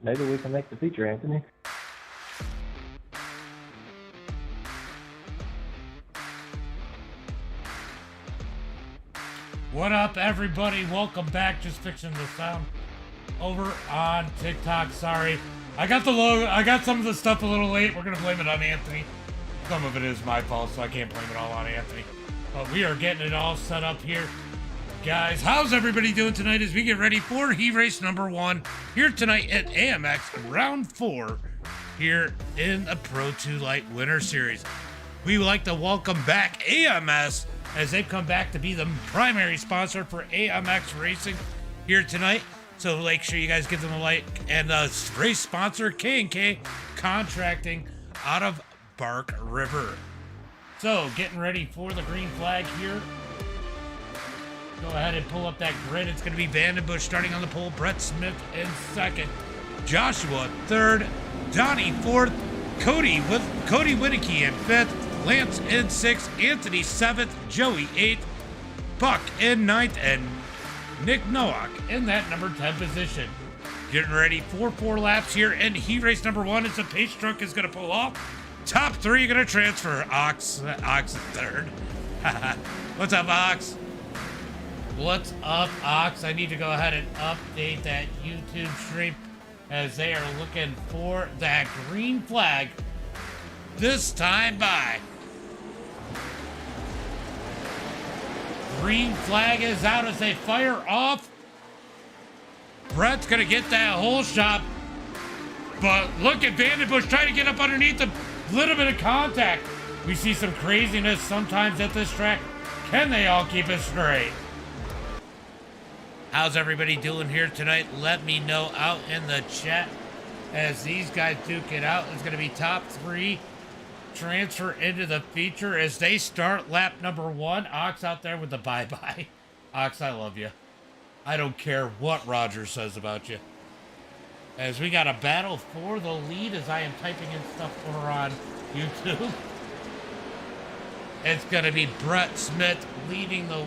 Maybe we can make the feature, Anthony. What up, everybody? Welcome back. Just fixing the sound over on TikTok. Sorry. I got the logo. I got some of the stuff a little late. We're going to blame it on Anthony. Some of it is my fault, so I can't blame it all on Anthony. But we are getting it all set up here. Guys, how's everybody doing tonight as we get ready for Heat Race number 1 here tonight at AMX round 4 here in the Pro 2 Light Winter Series. We would like to welcome back AMS as they've come back to be the primary sponsor for AMX Racing here tonight. So make sure you guys give them a like. And race sponsor K&K Contracting out of Bark River. So getting ready for the green flag here. Go ahead and pull up that grid. It's going to be Vandenbush starting on the pole. Brett Smith in second. Joshua third. Donnie fourth. Cody Winicky in fifth. Lance in sixth. Anthony seventh. Joey eighth. Buck in ninth. And Nick Nowak in that number 10 position. Getting ready for 4 laps here in Heat Race number 1 as the pace truck is going to pull off. Top 3 going to transfer. Ox is third. What's up, Ox? What's up, Ox? I need to go ahead and update that YouTube stream as they are looking for that green flag this time by. Green flag is out as they fire off. Brett's going to get that whole shot. But look at Vandenbush trying to get up underneath him. Little bit of contact. We see some craziness sometimes at this track. Can they all keep it straight? How's everybody doing here tonight? Let me know out in the chat as these guys duke it out. It's going to be top 3 transfer into the feature as they start lap number 1. Ox out there with the bye-bye. Ox, I love you. I don't care what Roger says about you. As we got a battle for the lead as I am typing in stuff over on YouTube. It's going to be Brett Smith leading the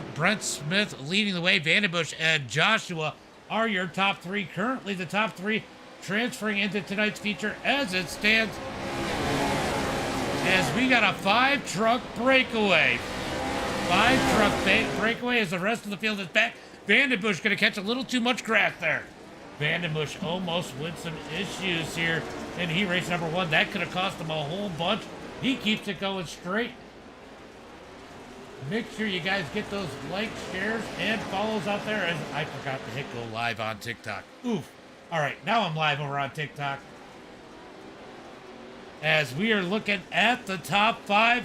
way. Vandenbush and Joshua are your top 3. Currently the top 3 transferring into tonight's feature as it stands. As we got a 5-truck breakaway. 5-truck breakaway as the rest of the field is back. Vandenbush going to catch a little too much grass there. Vandenbush almost with some issues here in Heat Race number 1. That could have cost him a whole bunch. He keeps it going straight. Make sure you guys get those likes, shares, and follows out there. As I forgot to hit go live on TikTok. Oof. All right, now I'm live over on TikTok. As we are looking at the top 5.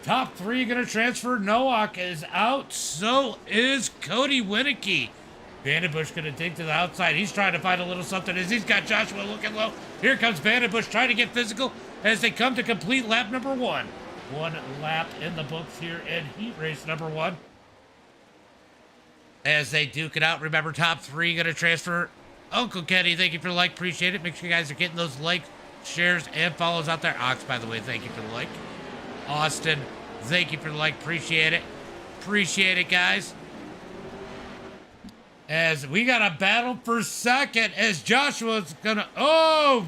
Top 3 going to transfer. Nowak is out. So is Cody Winicky. Vandenbush going to dig to the outside. He's trying to find a little something as he's got Joshua looking low. Here comes Vandenbush trying to get physical as they come to complete lap number 1. 1 lap in the books here in Heat Race number 1. As they duke it out, remember top 3 going to transfer. Uncle Kenny, thank you for the like. Appreciate it. Make sure you guys are getting those likes, shares, and follows out there. Ox, by the way, thank you for the like. Austin, thank you for the like. Appreciate it. Appreciate it, guys. As we got a battle for second as Joshua's going to... Oh!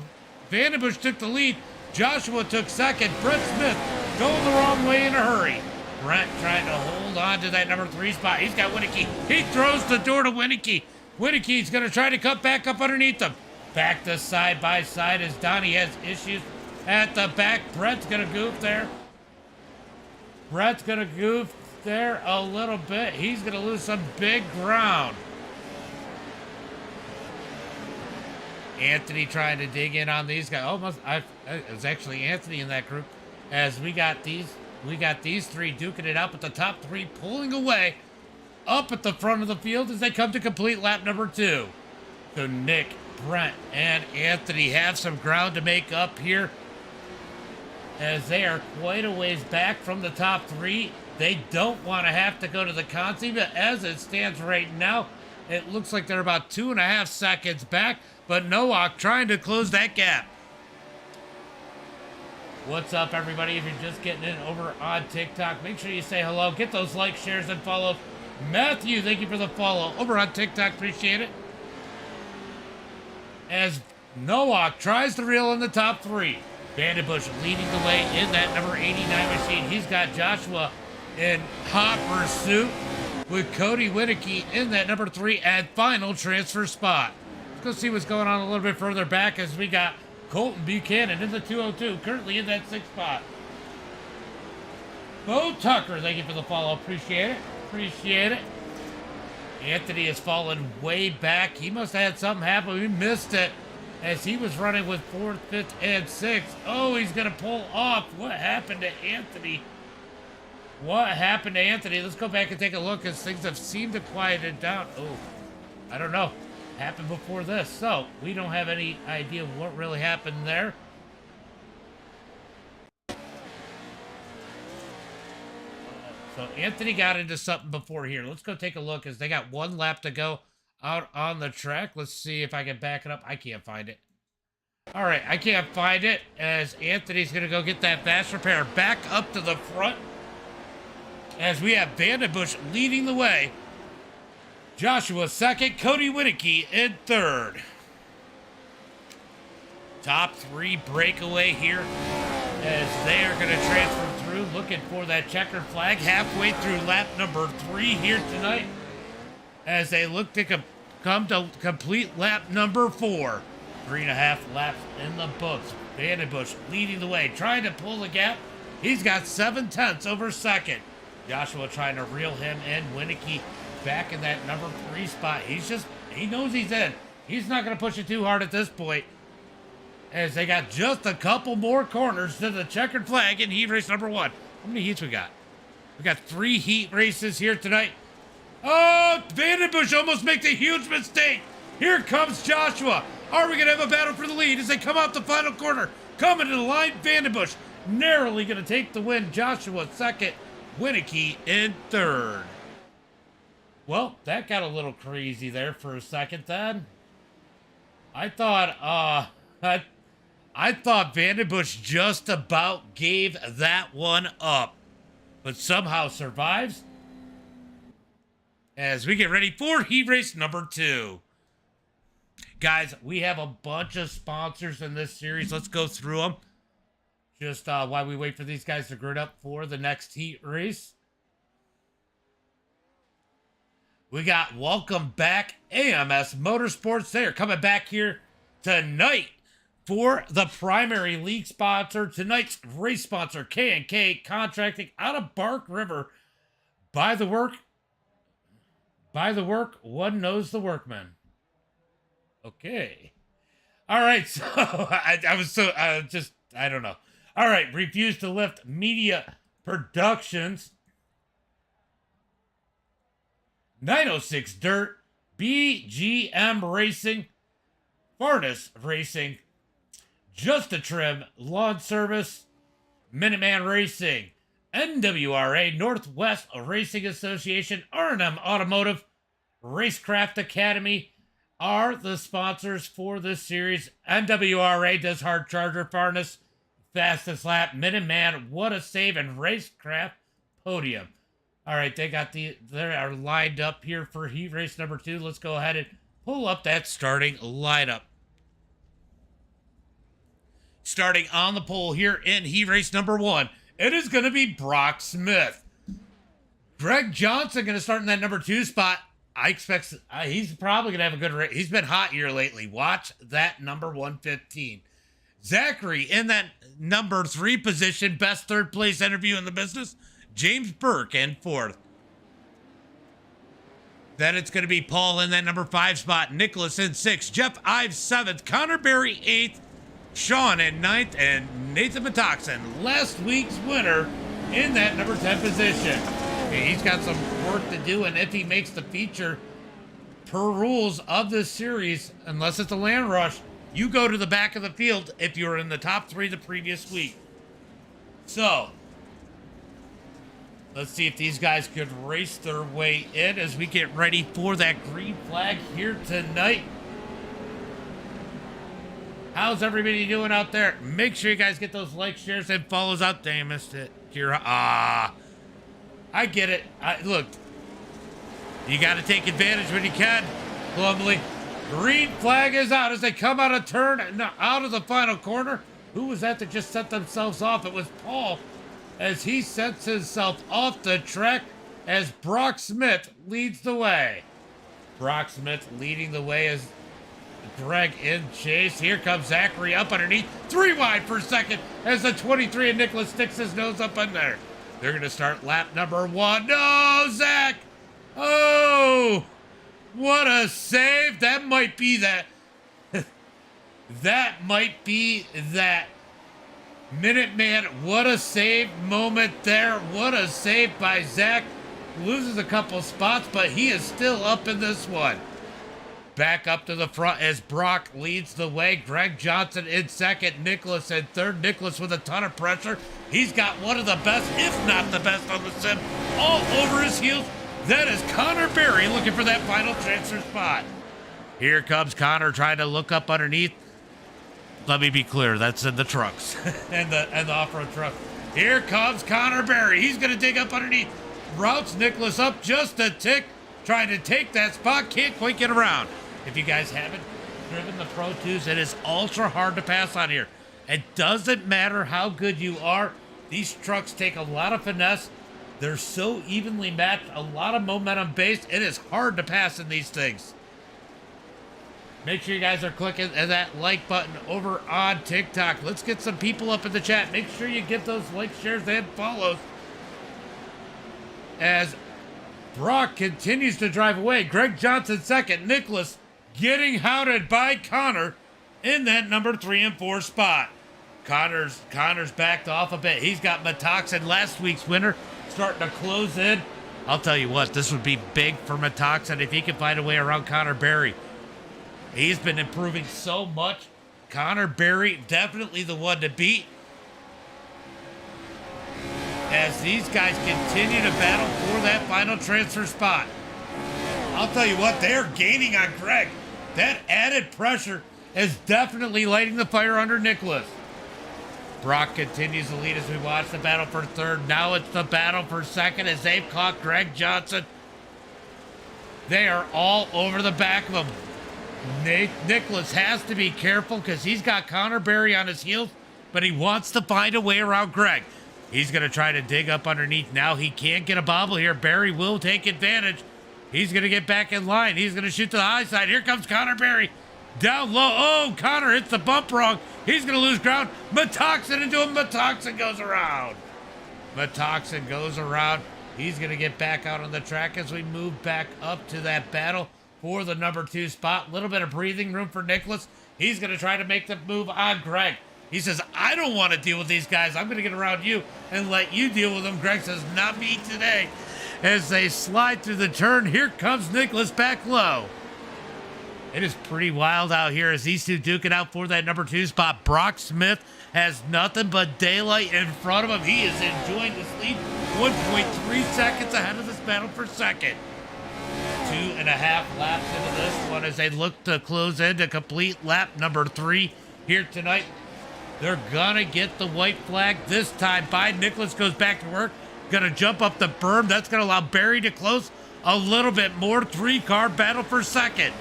Vandenbush took the lead. Joshua took second. Brett Smith going the wrong way in a hurry. Brett trying to hold on to that number 3 spot. He's got Winicky. He throws the door to Winicky. Winicky's going to try to cut back up underneath him. Back to side by side as Donnie has issues at the back. Brett's going to goof there. Brett's going to goof there a little bit. He's going to lose some big ground. Anthony trying to dig in on these guys. It was actually Anthony in that group. As we got these 3 duking it out, but the top 3 pulling away up at the front of the field as they come to complete lap number 2. So Nick, Brent, and Anthony have some ground to make up here as they are quite a ways back from the top 3. They don't want to have to go to the consi, but as it stands right now, it looks like they're about 2.5 seconds back, but Nowak trying to close that gap. What's up, everybody? If you're just getting in over on TikTok, make sure you say hello. Get those likes, shares, and follows. Matthew, thank you for the follow over on TikTok. Appreciate it. As Nowak tries to reel in the top 3. Vandenbush leading the way in that number 89 machine. He's got Joshua in hot pursuit with Cody Winicky in that number 3 and final transfer spot. Let's go see what's going on a little bit further back as we got Colton Buchanan in the 202, currently in that 6th spot. Bo Tucker, thank you for the follow. Appreciate it. Appreciate it. Anthony has fallen way back. He must have had something happen. We missed it as he was running with 4th, 5th, and 6th. Oh, he's going to pull off. What happened to Anthony? What happened to Anthony? Let's go back and take a look as things have seemed to quiet it down. Oh, I don't know. Happened before this. So, we don't have any idea what really happened there. So, Anthony got into something before here. Let's go take a look as they got 1 lap to go out on the track. Let's see if I can back it up. I can't find it. All right, I can't find it as Anthony's going to go get that fast repair back up to the front as we have Vandenbush leading the way. Joshua 2nd, Cody Winicky in 3rd. Top 3 breakaway here as they are going to transfer through, looking for that checkered flag halfway through lap number 3 here tonight as they look to come to complete lap number 4. 3.5 laps in the books. Vandenbush leading the way, trying to pull the gap. He's got 7/10 over 2nd. Joshua trying to reel him in. Winicky back in that number 3 spot. He knows he's in. He's not going to push it too hard at this point as they got just a couple more corners to the checkered flag in heat race number 1. How many heats we got? We got 3 heat races here tonight. Oh, Vandenbush almost makes a huge mistake. Here comes Joshua. Are we going to have a battle for the lead as they come out the final corner? Coming to the line, Vandenbush narrowly going to take the win. Joshua 2nd, Winicky in 3rd. Well, that got a little crazy there for a second then. I thought Vandenbush just about gave that one up, but somehow survives as we get ready for heat race number 2. Guys, we have a bunch of sponsors in this series. Let's go through them just while we wait for these guys to grid up for the next heat race. We got Welcome Back AMS Motorsports. They are coming back here tonight for the primary league sponsor. Tonight's race sponsor, K&K Contracting out of Bark River. By the work, one knows the workman. Okay. All right, so I don't know. All right, Refuse to Lift Media Productions. 906 Dirt, BGM Racing, Farness Racing, Just a Trim Lawn Service, Minuteman Racing, NWRA, Northwest Racing Association, R&M Automotive, Racecraft Academy are the sponsors for this series. NWRA does Hard Charger, Farness, Fastest Lap, Minuteman, What a Save, and Racecraft Podium. All right, they are lined up here for heat race number 2. Let's go ahead and pull up that starting lineup. Starting on the pole here in heat race number 1, it is going to be Brock Smith. Greg Johnson going to start in that number 2 spot. I expect he's probably going to have a good race. He's been hot here lately. Watch that number 115. Zachary in that number 3 position, best 3rd place interview in the business. James Burke in 4th. Then it's going to be Paul in that number 5 spot. Nicholas in 6th. Jeff Ives 7th. Connor Berry 8th. Sean in 9th. And Nathan Matoxen, last week's winner, in that number 10 position. Okay, he's got some work to do, and if he makes the feature per rules of this series, unless it's a land rush, you go to the back of the field if you're in the top 3 the previous week. So let's see if these guys could race their way in as we get ready for that green flag here tonight. How's everybody doing out there? Make sure you guys get those likes, shares, and follows out. Dang, I missed it. I get it. Look, you got to take advantage when you can, Plumley. Green flag is out as they come out of turn, out of the final corner. Who was that just set themselves off? It was Paul, as he sets himself off the track as Brock Smith leads the way. Brock Smith leading the way as Greg in chase. Here comes Zachary up underneath. 3 wide for second as the 23 and Nicholas sticks his nose up in there. They're going to start lap number 1. No, Zach! Oh! What a save. That might be that. That might be that. Minuteman, what a save moment there. What a save by Zach. Loses a couple spots, but he is still up in this one. Back up to the front as Brock leads the way. Greg Johnson in second. Nicholas in third. Nicholas with a ton of pressure. He's got one of the best, if not the best on the sim, all over his heels. That is Connor Berry looking for that final transfer spot. Here comes Connor trying to look up underneath. Let me be clear, that's in the trucks and the off-road truck. Here comes Connor Berry. He's going to dig up underneath. Routes Nicholas up just a tick. Trying to take that spot. Can't quite get around. If you guys haven't driven the Pro 2's, it is ultra hard to pass on here. It doesn't matter how good you are. These trucks take a lot of finesse. They're so evenly matched, a lot of momentum based. It is hard to pass in these things. Make sure you guys are clicking that like button over on TikTok. Let's get some people up in the chat. Make sure you give those likes, shares, and follows. As Brock continues to drive away. Greg Johnson second. Nicholas getting hounded by Connor in that number 3 and 4 spot. Connor's backed off a bit. He's got Metoxin, last week's winner, starting to close in. I'll tell you what, this would be big for Metoxin if he can find a way around Connor Berry. He's been improving so much. Connor Berry, definitely the one to beat. As these guys continue to battle for that final transfer spot. I'll tell you what, they're gaining on Greg. That added pressure is definitely lighting the fire under Nicholas. Brock continues to lead as we watch the battle for third. Now it's the battle for second as they've caught Greg Johnson. They are all over the back of him. Nicholas has to be careful because he's got Connor Berry on his heels, but he wants to find a way around Greg. He's going to try to dig up underneath. Now he can't get a bobble here. Berry will take advantage. He's going to get back in line. He's going to shoot to the high side. Here comes Connor Berry. Down low. Oh, Connor hits the bump wrong. He's going to lose ground. Metoxin into him. Metoxin goes around. Metoxin goes around. He's going to get back out on the track as we move back up to that battle for the number 2 spot. A little bit of breathing room for Nicholas. He's going to try to make the move on Greg. He says, I don't want to deal with these guys. I'm going to get around you and let you deal with them. Greg says, not me today. As they slide through the turn, here comes Nicholas back low. It is pretty wild out here as these two duke it out for that number 2 spot. Brock Smith has nothing but daylight in front of him. He is enjoying this lead. 1.3 seconds ahead of this battle for second. 2.5 laps into this one as they look to close in to complete lap number 3 here tonight. They're gonna get the white flag this time by Nicholas. Goes back to work. Gonna jump up the berm. That's gonna allow Berry to close a little bit more. 3-car battle for second.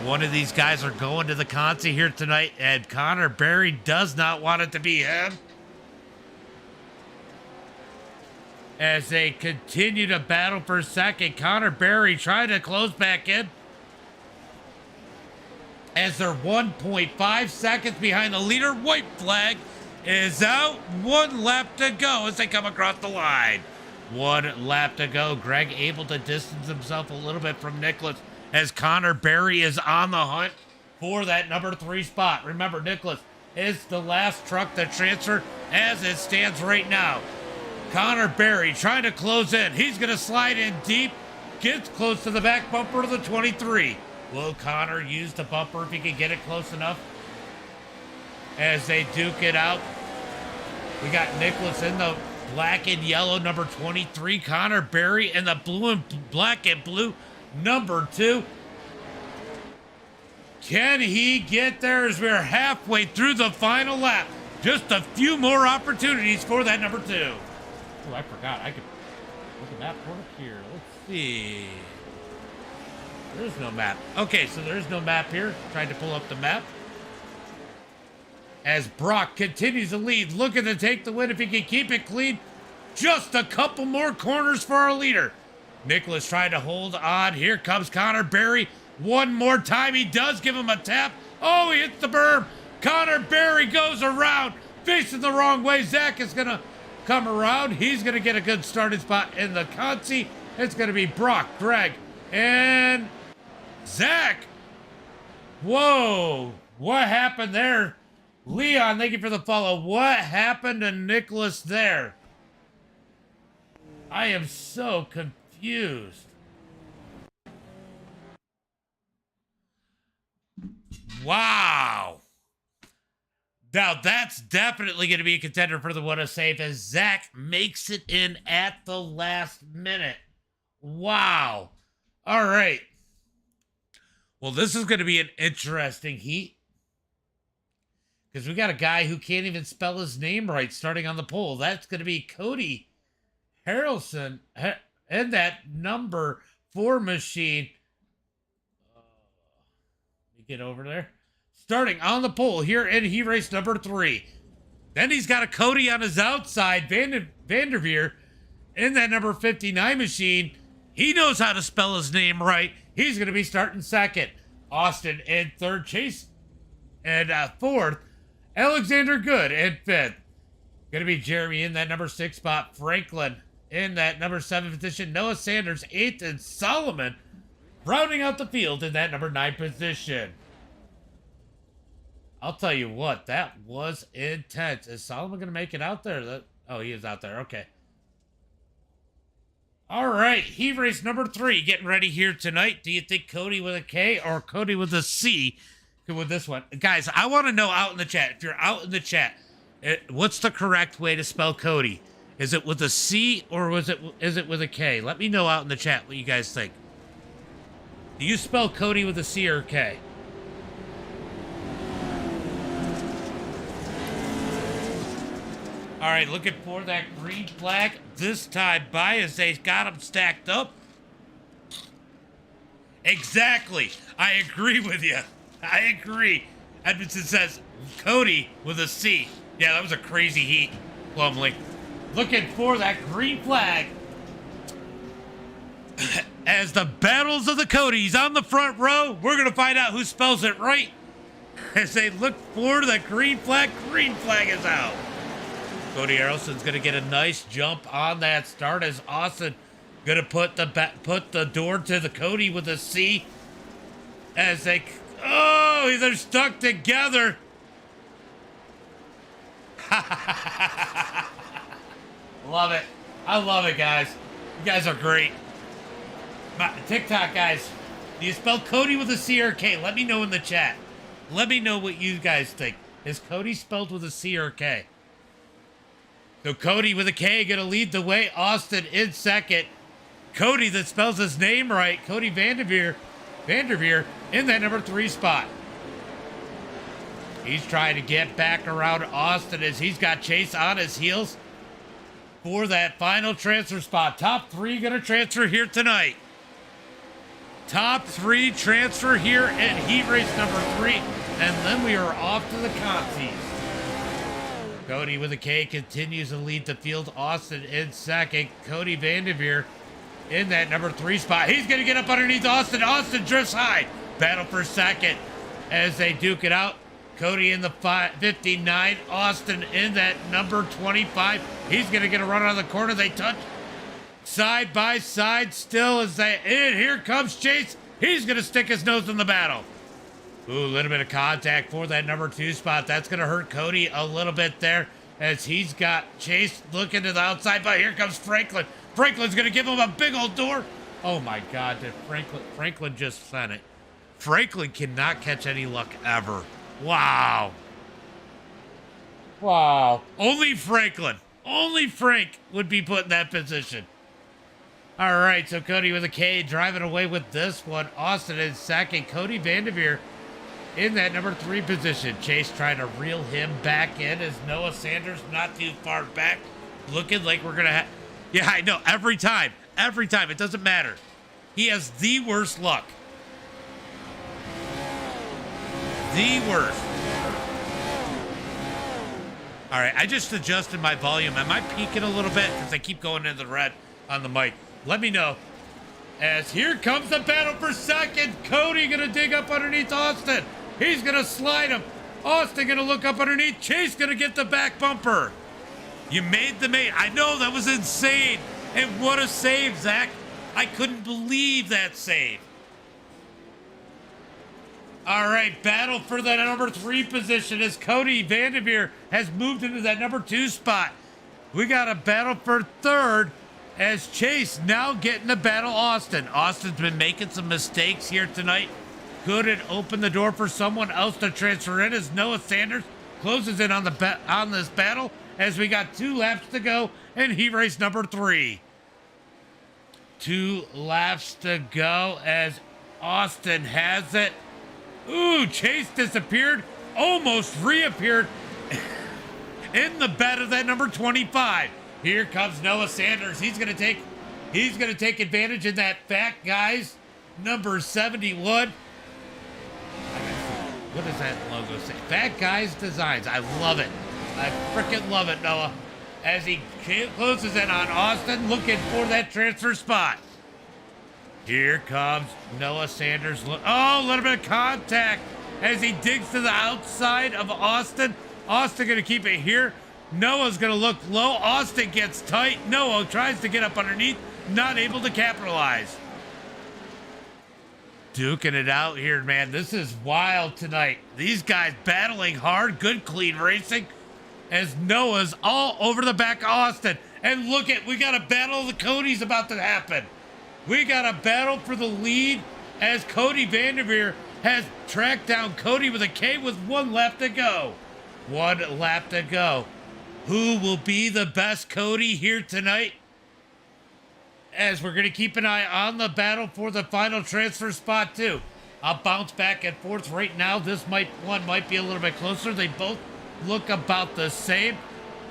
One of these guys are going to the consi here tonight, and Connor Berry does not want it to be him. As they continue to battle for second, Connor Berry trying to close back in. As they're 1.5 seconds behind the leader. White flag is out. 1 lap to go as they come across the line. 1 lap to go. Greg able to distance himself a little bit from Nicholas as Connor Berry is on the hunt for that number 3 spot. Remember, Nicholas is the last truck to transfer as it stands right now. Connor Berry trying to close in. He's going to slide in deep. Gets close to the back bumper of the 23. Will Connor use the bumper if he can get it close enough? As they duke it out. We got Nicholas in the black and yellow number 23. Connor Berry in the blue and black and blue number 2. Can he get there as we're halfway through the final lap? Just a few more opportunities for that number 2. Oh, I forgot. I could look at that work here. Let's see. There's no map. Okay, so there's no map here. Trying to pull up the map. As Brock continues to lead, looking to take the win if he can keep it clean. Just a couple more corners for our leader. Nicholas trying to hold on. Here comes Connor Berry. One more time. He does give him a tap. Oh, he hits the berm. Connor Berry goes around. Facing the wrong way. Zach is going to come around. He's going to get a good starting spot in the Consi. It's going to be Brock, Greg, and Zach. Whoa. What happened there? Leon, thank you for the follow. What happened to Nicholas there? I am so confused. Wow. Now that's definitely going to be a contender for the one of save as Zach makes it in at the last minute. Wow. All right. Well, this is going to be an interesting heat. Because we got a guy who can't even spell his name right starting on the pole. That's going to be Cody Harrelson and that number 4 machine. Let me get over there. Starting on the pole here in heat race number 3. Then he's got a Cody on his outside. Vanderveer in that number 59 machine. He knows how to spell his name right. He's going to be starting second. Austin in third. Chase and fourth. Alexander Good in fifth. Going to be Jeremy in that number 6 spot. Franklin in that number 7 position. Noah Sanders 8th. And Solomon rounding out the field in that number 9 position. I'll tell you what, that was intense. Is Solomon going to make it out there? Oh, he is out there. Okay. All right. Heat race number 3 getting ready here tonight. Do you think Cody with a K or Cody with a C with this one? Guys, I want to know out in the chat. If you're out in the chat, what's the correct way to spell Cody? Is it with a C or is it with a K? Let me know out in the chat what you guys think. Do you spell Cody with a C or a K? All right, looking for that green flag this time by as they got them stacked up. Exactly. I agree with you. I agree. Edmondson says Cody with a C. Yeah, that was a crazy heat, Plumley. Looking for that green flag. As the battles of the Codys on the front row, we're going to find out who spells it right. As they look for the green flag is out. Cody Harrelson's going to get a nice jump on that start as Austin going to put the door to the Cody with a C. As they... Oh, they're stuck together. Love it. I love it, guys. You guys are great. TikTok, guys. Do you spell Cody with a C or a K? Let me know in the chat. Let me know what you guys think. Is Cody spelled with a C or a K? So Cody with a K going to lead the way. Austin in second. Cody that spells his name right. Cody Vanderveer in that number 3 spot. He's trying to get back around Austin as he's got Chase on his heels for that final transfer spot. Top 3 going to transfer here tonight. Top 3 transfer here at heat race number 3. And then we are off to the Contis. Cody with a K continues to lead the field. Austin in second. Cody Vanderveer in that number 3 spot. He's going to get up underneath Austin. Austin drifts high. Battle for second as they duke it out. Cody in the 59. Austin in that number 25. He's going to get a run on the corner. They touch side by side still as they... And here comes Chase. He's going to stick his nose in the battle. Ooh, a little bit of contact for that number 2 spot. That's going to hurt Cody a little bit there as he's got Chase looking to the outside. But here comes Franklin. Franklin's going to give him a big old door. Oh, my God. Did Franklin just sent it. Franklin cannot catch any luck ever. Wow. Wow. Only Franklin. Only Frank would be put in that position. All right, so Cody with a K driving away with this one. Austin in second. Cody Vanderveer in that number 3 position. Chase trying to reel him back in as Noah Sanders not too far back. Looking like we're going to have... Yeah, I know. Every time. It doesn't matter. He has the worst luck. the worst. All right, I just adjusted my volume. Am I peaking a little bit? Because I keep going into the red on the mic. Let me know. As here comes the battle for second. Cody gonna dig up underneath Austin. He's gonna slide him. Austin gonna look up underneath. Chase gonna get the back bumper. You made the main. I know, that was insane. And what a save, Zach. I couldn't believe that save. All right, battle for that number 3 position as Cody Vanderveer has moved into that number 2 spot. We got a battle for third as Chase now getting to battle Austin. Austin's been making some mistakes here tonight. Couldn't open the door for someone else to transfer in as Noah Sanders closes in on this battle as we got 2 laps to go and heat race number 3. 2 laps to go as Austin has it. Ooh, Chase disappeared, almost reappeared in the bed of that number 25. Here comes Noah Sanders. He's gonna take advantage of that fat guy's number 71. What does that logo say? Fat Guys Designs. I love it. I freaking love it, Noah. As he closes in on Austin, looking for that transfer spot. Here comes Noah Sanders. Oh, a little bit of contact as he digs to the outside of Austin. Austin going to keep it here. Noah's going to look low. Austin gets tight. Noah tries to get up underneath. Not able to capitalize. Duking it out here, man. This is wild tonight. These guys battling hard. Good, clean racing. As Noah's all over the back of Austin. And look at, we got a battle of the Codys about to happen. We got a battle for the lead as Cody Vanderveer has tracked down Cody with a K with 1 lap to go. 1 lap to go. Who will be the best Cody here tonight? As we're going to keep an eye on the battle for the final transfer spot too. I'll bounce back and forth right now. This one might be a little bit closer. They both look about the same,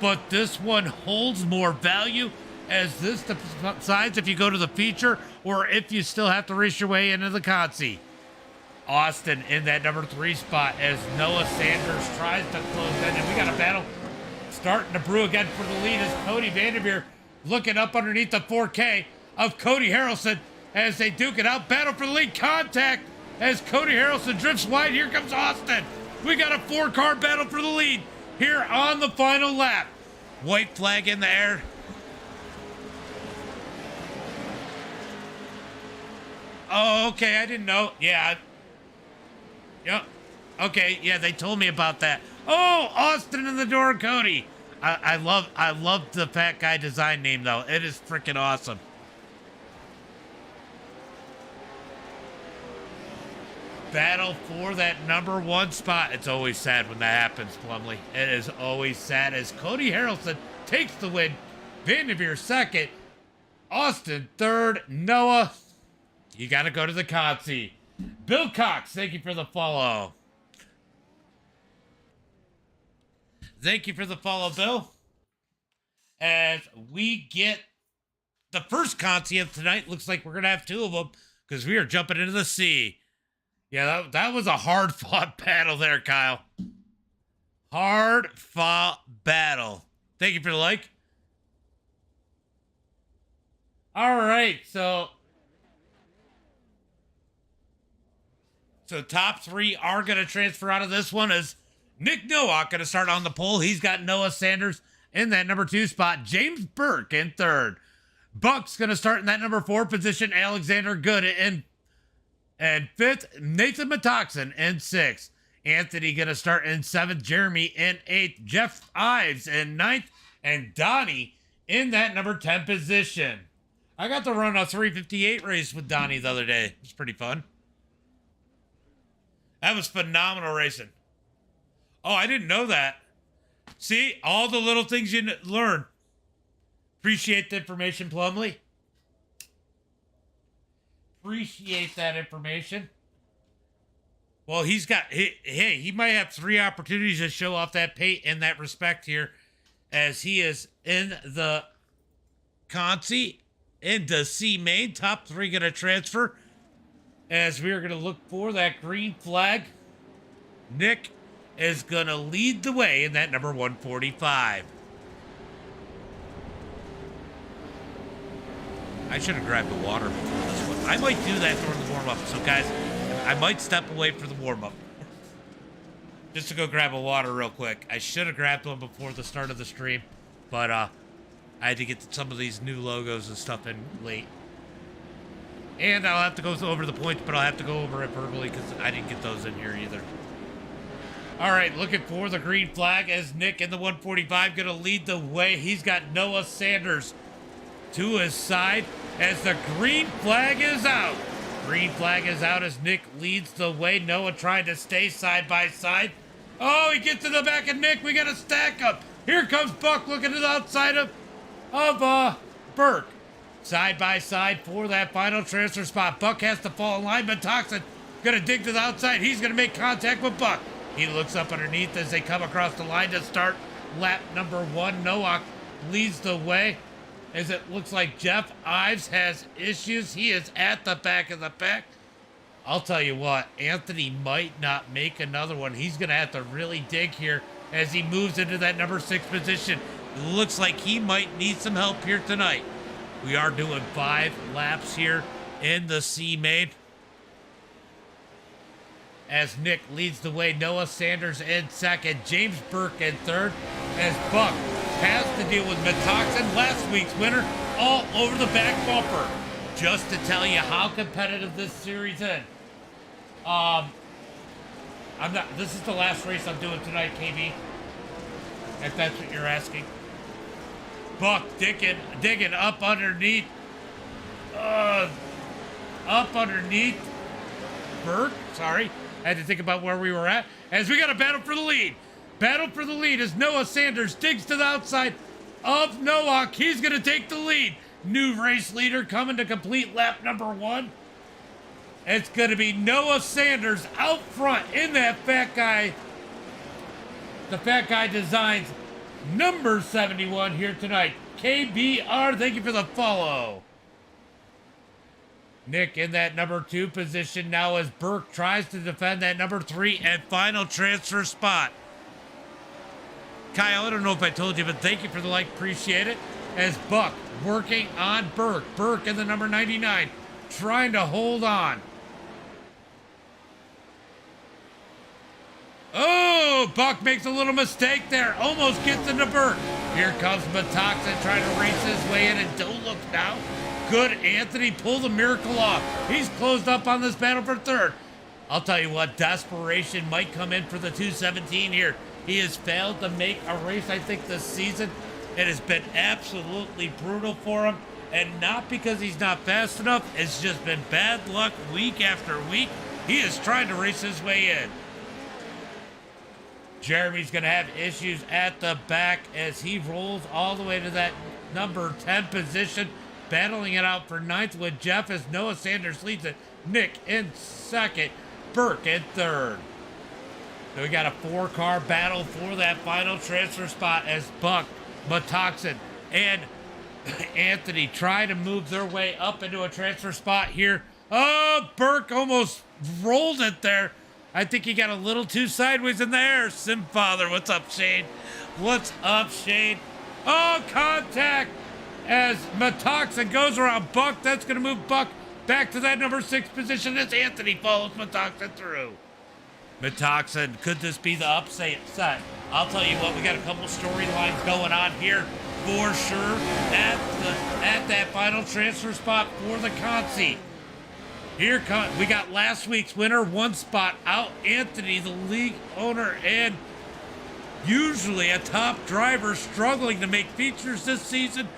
but this one holds more value as this decides if you go to the feature or if you still have to race your way into the consi. Austin in that number 3 spot as Noah Sanders tries to close in, and we got a battle starting to brew again for the lead as Cody Vanderveer looking up underneath the 4K of Cody Harrelson as they duke it out. Battle for the lead, contact as Cody Harrelson drifts wide. Here comes Austin. We got a 4-car battle for the lead here on the final lap. White flag in the air. Oh, okay, I didn't know. Yeah. Okay, yeah, they told me about that. Oh, Austin in the door, Cody. I love the Fat Guy design name though. It is freaking awesome. Battle for that number 1 spot. It's always sad when that happens, Plumley. It is always sad as Cody Harrelson takes the win. Vanderveer 2nd. Austin 3rd. Noah, you got to go to the consi. Bill Cox, thank you for the follow. Thank you for the follow, Bill. As we get the first consi of tonight, looks like we're going to have 2 of them because we are jumping into the sea. Yeah, that was a hard-fought battle there, Kyle. Hard-fought battle. Thank you for the like. All right, so top 3 are going to transfer out of this one as Nick Nowak going to start on the pole. He's got Noah Sanders in that number 2 spot. James Burke in 3rd. Buck's going to start in that number 4 position. Alexander Good in 5th. Nathan Metoxen in 6th. Anthony going to start in 7th. Jeremy in 8th. Jeff Ives in 9th. And Donnie in that number 10 position. I got to run a 358 race with Donnie the other day. It was pretty fun. That was phenomenal racing. Oh, I didn't know that. See, all the little things you learn. Appreciate the information, Plumley. Appreciate that information. Well, he might have 3 opportunities to show off that pay in that respect here as he is in the consi into C main. Top 3 going to transfer as we are going to look for that green flag Nick is going to lead the way in that number 145. I should have grabbed the water before this one. I might do that during the warm-up. So, guys, I might step away for the warm-up. Just to go grab a water real quick. I should have grabbed one before the start of the stream. But, I had to get some of these new logos and stuff in late. And I'll have to go over the points, but I'll have to go over it verbally because I didn't get those in here either. All right, looking for the green flag as Nick in the 145 going to lead the way. He's got Noah Sanders to his side as the green flag is out. Green flag is out as Nick leads the way. Noah trying to stay side by side. Oh, he gets to the back of Nick. We got to stack up. Here comes Buck looking to the outside of Burke. Side by side for that final transfer spot. Buck has to fall in line, but Toxin going to dig to the outside. He's going to make contact with Buck. He looks up underneath as they come across the line to start lap number 1. Nowak leads the way as it looks like Jeff Ives has issues. He is at the back of the pack. I'll tell you what, Anthony might not make another one. He's going to have to really dig here as he moves into that number 6 position. It looks like he might need some help here tonight. We are doing 5 laps here in the C-Main. As Nick leads the way, Noah Sanders in second, James Burke in third, as Buck has to deal with Metoxin, last week's winner, all over the back bumper. Just to tell you how competitive this series is. This is the last race I'm doing tonight, KB, if that's what you're asking. Buck digging up underneath Burke, sorry. I had to think about where we were at. As we got a battle for the lead. Battle for the lead as Noah Sanders digs to the outside of Nowak. He's going to take the lead. New race leader coming to complete lap number 1. It's going to be Noah Sanders out front in that Fat Guy. The Fat Guy Designs number 71 here tonight. KBR, thank you for the follow. Nick in that number 2 position now as Burke tries to defend that number 3 and final transfer spot. Kyle, I don't know if I told you, but thank you for the like, appreciate it. As Buck working on Burke. Burke in the number 99 trying to hold on. Oh, Buck makes a little mistake there. Almost gets into Burke. Here comes Metoxin trying to race his way in and don't look now. Good, Anthony, pull the miracle off. He's closed up on this battle for third. I'll tell you what, desperation might come in for the 217 here. He has failed to make a race, I think, this season. It has been absolutely brutal for him. And not because he's not fast enough. It's just been bad luck week after week. He is trying to race his way in. Jeremy's going to have issues at the back as he rolls all the way to that number 10 position. Battling it out for 9th with Jeff as Noah Sanders leads it. Nick in second. Burke in third. So we got a 4-car battle for that final transfer spot as Buck, Metoxin, and Anthony try to move their way up into a transfer spot here. Oh, Burke almost rolled it there. I think he got a little too sideways in the air. Simfather, what's up, Shane? What's up, Shane? Oh, contact as Metoxin goes around Buck. That's going to move Buck back to that number 6 position as Anthony follows Metoxin through. Metoxin, could this be the upset? I'll tell you what, we got a couple storylines going on here for sure at that final transfer spot for the Consi. Here we got last week's winner, 1 spot out, Anthony, the league owner, and usually a top driver struggling to make features this season.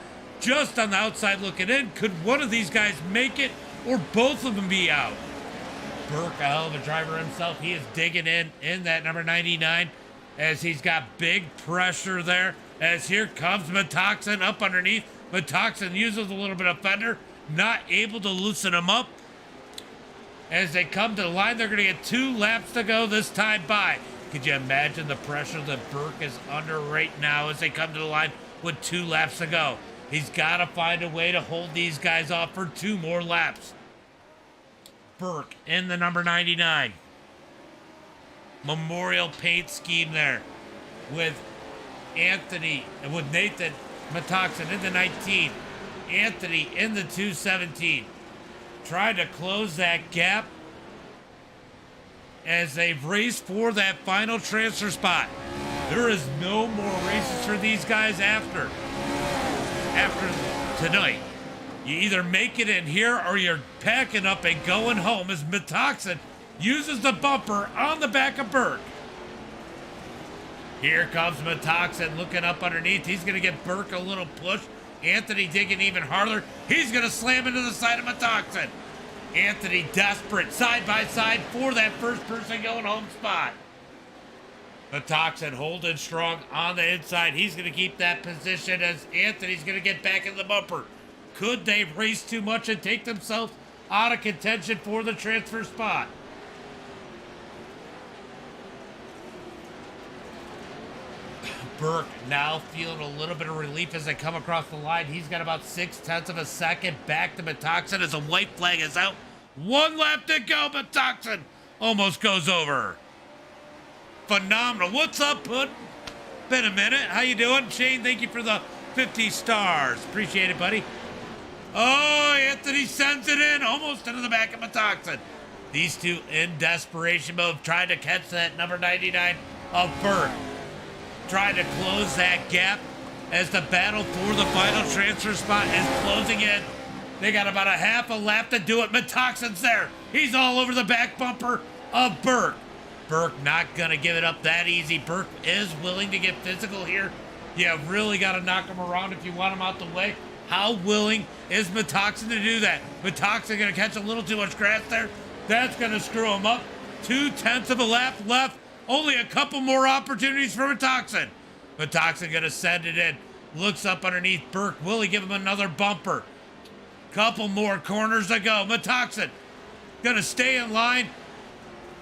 Just on the outside looking in, could one of these guys make it or both of them be out? Burke, a hell of a driver himself. He is digging in that number 99 as he's got big pressure there. As here comes Metoxin up underneath. Metoxin uses a little bit of fender, not able to loosen him up. As they come to the line, they're going to get 2 laps to go this time by. Could you imagine the pressure that Burke is under right now as they come to the line with 2 laps to go? He's got to find a way to hold these guys off for 2 more laps. Burke in the number 99. memorial paint scheme there with Anthony and with Nathan Metoxen in the 19. Anthony in the 217. Trying to close that gap as they've raced for that final transfer spot. There is no more races for these guys after tonight. You either make it in here or you're packing up and going home as Metoxen uses the bumper on the back of Burke. Here comes Metoxen looking up underneath. He's going to give Burke a little push. Anthony digging even harder. He's going to slam into the side of Metoxen. Anthony desperate, side by side for that first person going home spot. Metoxen holding strong on the inside. He's going to keep that position as Anthony's going to get back in the bumper. Could they race too much and take themselves out of contention for the transfer spot? Burke now feeling a little bit of relief as they come across the line. He's got about 0.6 of a second back to Metoxen as a white flag is out. 1 lap to go. Metoxen almost goes over. Phenomenal. What's up, Put? Been a minute. How you doing? Shane, thank you for the 50 stars. Appreciate it, buddy. Oh, Anthony sends it in. Almost into the back of Metoxen. These two in desperation mode trying to catch that number 99 of Burke. Trying to close that gap as the battle for the final transfer spot is closing in. They got about a half a lap to do it. Metoxen's there. He's all over the back bumper of Burke. Burke not going to give it up that easy. Burke is willing to get physical here. You really got to knock him around if you want him out the way. How willing is Metoxen to do that? Metoxen going to catch a little too much grass there. That's going to screw him up. 0.2 of a lap left. Only a couple more opportunities for Metoxen. Metoxen going to send it in. Looks up underneath Burke. Will he give him another bumper? Couple more corners to go. Metoxen going to stay in line.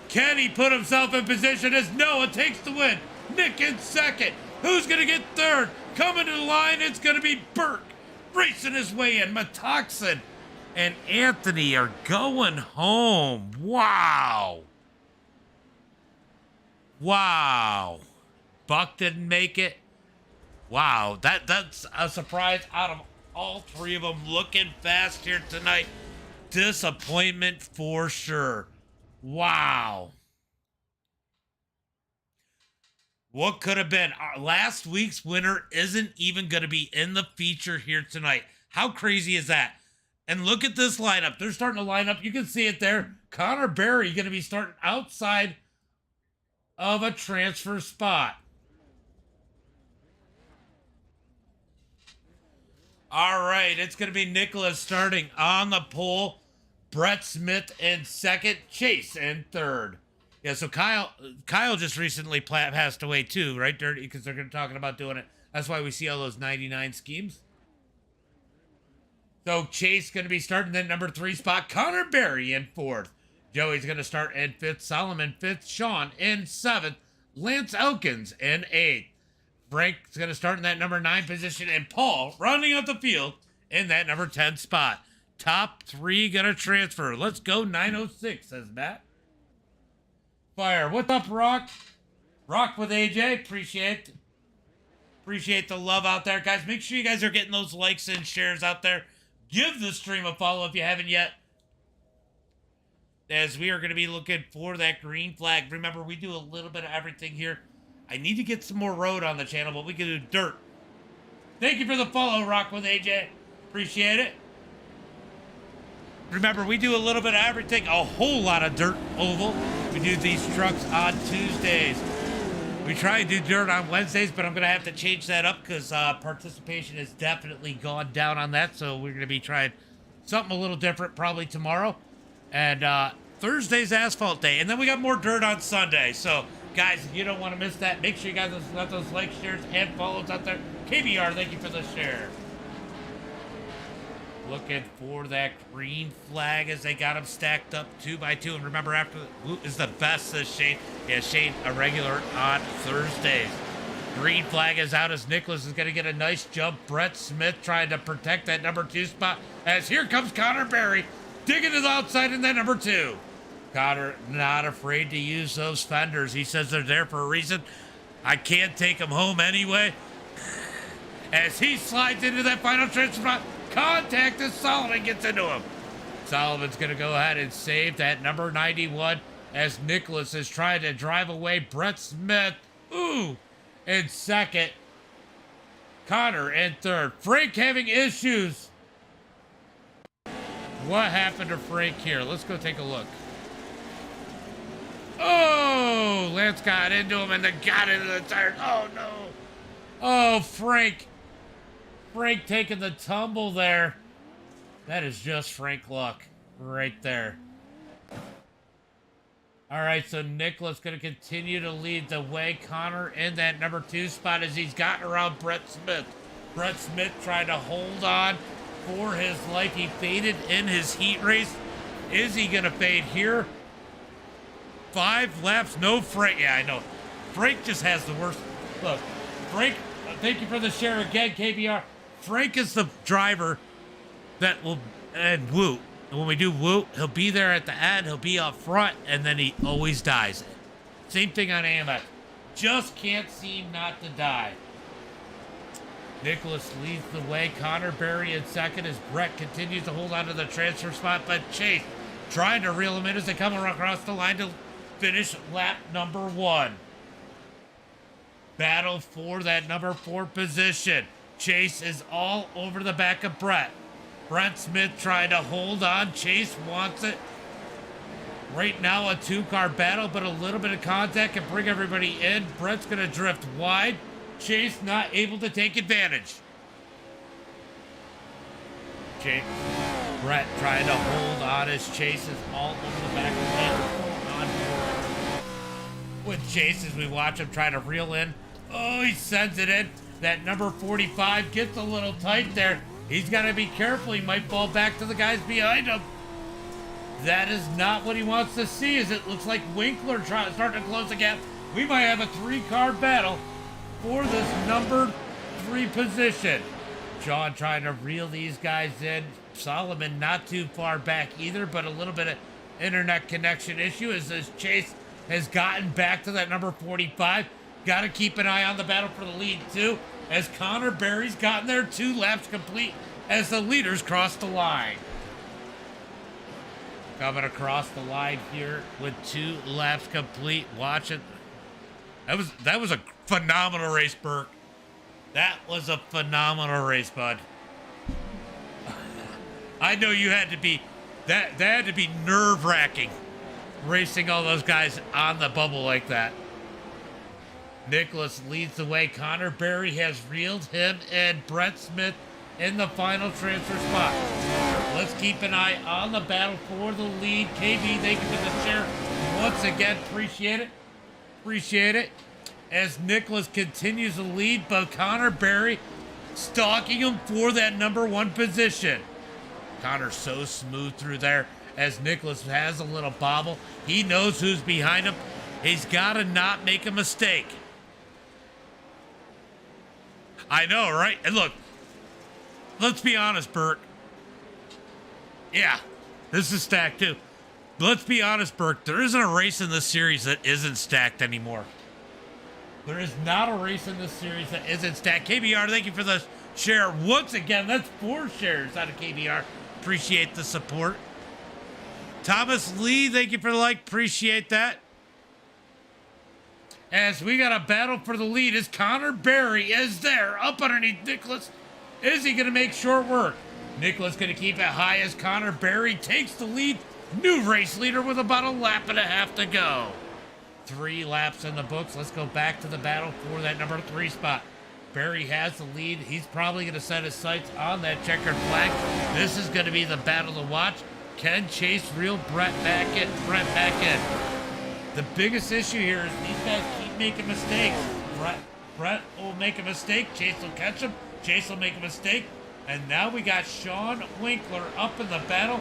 Can he put himself in position as Noah takes the win? Nick in second. Who's going to get third? Coming to the line, it's going to be Burke. Racing his way in. Metoxen and Anthony are going home. Wow. Wow. Buck didn't make it. Wow. That's a surprise out of all three of them. Looking fast here tonight. Disappointment for sure. Wow. What could have been? Last week's winner isn't even going to be in the feature here tonight. How crazy is that? And look at this lineup. They're starting to line up. You can see it there. Connor Berry going to be starting outside of a transfer spot. All right, it's going to be Nicholas starting on the pole. Brett Smith in second. Chase in third. Yeah, so Kyle just recently passed away too, right, Dirty? Because they're going to talking about doing it. That's why we see all those 99 schemes. So Chase going to be starting that number 3 spot. Connor Berry in 4th. Joey's going to start in 5th. Solomon 5th. Sean in 7th. Lance Elkins in 8th. Frank's going to start in that number 9 position. And Paul rounding out the field in that number 10 spot. Top 3 going to transfer. Let's go 906, says Matt. Fire. What's up, Rock? Rock with AJ. Appreciate the love out there. Guys, make sure you guys are getting those likes and shares out there. Give the stream a follow if you haven't yet, as we are going to be looking for that green flag. Remember, we do a little bit of everything here. I need to get some more road on the channel, but we can do dirt. Thank you for the follow, Rock with AJ. Appreciate it. Remember, we do a little bit of everything, a whole lot of dirt oval. We do these trucks on Tuesdays. We try and do dirt on Wednesdays, but I'm going to have to change that up because participation has definitely gone down on that. So we're going to be trying something a little different probably tomorrow. And Thursday's asphalt day. And then we got more dirt on Sunday. So, guys, if you don't want to miss that, make sure you guys got those likes, shares, and follows out there. KBR, thank you for the share. Looking for that green flag as they got them stacked up 2 by 2. And remember, after who is the best, says Shane. Yeah, Shane, a regular on Thursdays. Green flag is out as Nicholas is going to get a nice jump. Brett Smith trying to protect that number 2 spot. As here comes Connor Berry digging to the outside in that number 2. Connor not afraid to use those fenders. He says they're there for a reason. I can't take him home anyway. As he slides into that final transfer spot, contact as Solomon gets into him. Solomon's going to go ahead and save that number 91 as Nicholas is trying to drive away Brett Smith. Ooh, in second. Connor in third. Frank having issues. What happened to Frank here? Let's go take a look. Oh, Lance got into him and then got into the tires. Oh, no. Oh, Frank. Frank taking the tumble there. That is just Frank luck right there. All right, so Nicholas going to continue to lead the way. Connor in that number 2 spot as he's gotten around Brett Smith. Brett Smith trying to hold on for his life. He faded in his heat race. Is he going to fade here? 5 laps, no Frank. Yeah, I know. Frank just has the worst. Look, Frank, thank you for the share again, KBR. Frank is the driver that will, and Woot. And when we do Woot, he'll be there at the end, he'll be up front, and then he always dies. Same thing on AMX. Just can't seem not to die. Nicholas leads the way. Connor Berry in second as Brett continues to hold on to the transfer spot, but Chase trying to reel him in as they come across the line to finish lap number 1. Battle for that number 4 position. Chase is all over the back of Brett. Brett Smith trying to hold on. Chase wants it. Right now, a 2-car battle, but a little bit of contact can bring everybody in. Brett's going to drift wide. Chase not able to take advantage. Brett trying to hold on as Chase is all over the back of him. On board with Chase as we watch him try to reel in. Oh, he sends it in. That number 45 gets a little tight there. He's got to be careful. He might fall back to the guys behind him. That is not what he wants to see, as it looks like Winkler starting to close the gap. We might have a 3-car battle for this number 3 position. John trying to reel these guys in. Solomon not too far back either, but a little bit of internet connection issue as this Chase has gotten back to that number 45. Got to keep an eye on the battle for the lead too, as Connor Berry's gotten there 2 laps complete as the leaders cross the line. Coming across the line here with 2 laps complete. Watch it. That was a phenomenal race, Burke. That was a phenomenal race, bud. I know you had to be that had to be nerve-wracking racing all those guys on the bubble like that. Nicholas leads the way. Connor Berry has reeled him and Brett Smith in the final transfer spot. Let's keep an eye on the battle for the lead. KB, thank you for the share. Once again, appreciate it. Appreciate it. As Nicholas continues to lead, but Connor Berry stalking him for that number 1 position. Connor so smooth through there as Nicholas has a little bobble. He knows who's behind him. He's got to not make a mistake. I know, right? And look, let's be honest, Bert. Yeah, this is stacked too. But let's be honest, Bert. There isn't a race in this series that isn't stacked anymore. There is not a race in this series that isn't stacked. KBR, thank you for the share. Once again, that's 4 shares out of KBR. Appreciate the support. Thomas Lee, thank you for the like. Appreciate that. As we got a battle for the lead as Connor Berry is there up underneath Nicholas. Is he going to make short work? Nicholas going to keep it high as Connor Berry takes the lead. New race leader with about a lap and a half to go. 3 laps in the books. Let's go back to the battle for that number 3 spot. Berry has the lead. He's probably going to set his sights on that checkered flag. This is going to be the battle to watch. Can Chase reel Brett back in? The biggest issue here is these guys keep making mistakes. Brett will make a mistake. Chase will catch him. Chase will make a mistake. And now we got Sean Winkler up in the battle.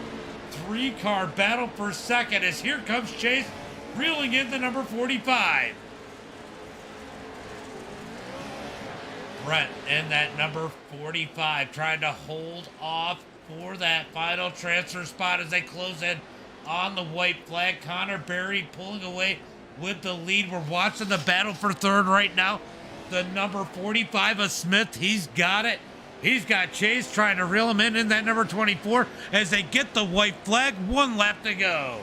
3-car battle for second as here comes Chase reeling in the number 45. Brett in that number 45 trying to hold off for that final transfer spot as they close in on the white flag. Connor Berry pulling away with the lead. We're watching the battle for third right now. The number 45 of Smith, he's got it. He's got Chase trying to reel him in that number 24 as they get the white flag. 1 lap to go.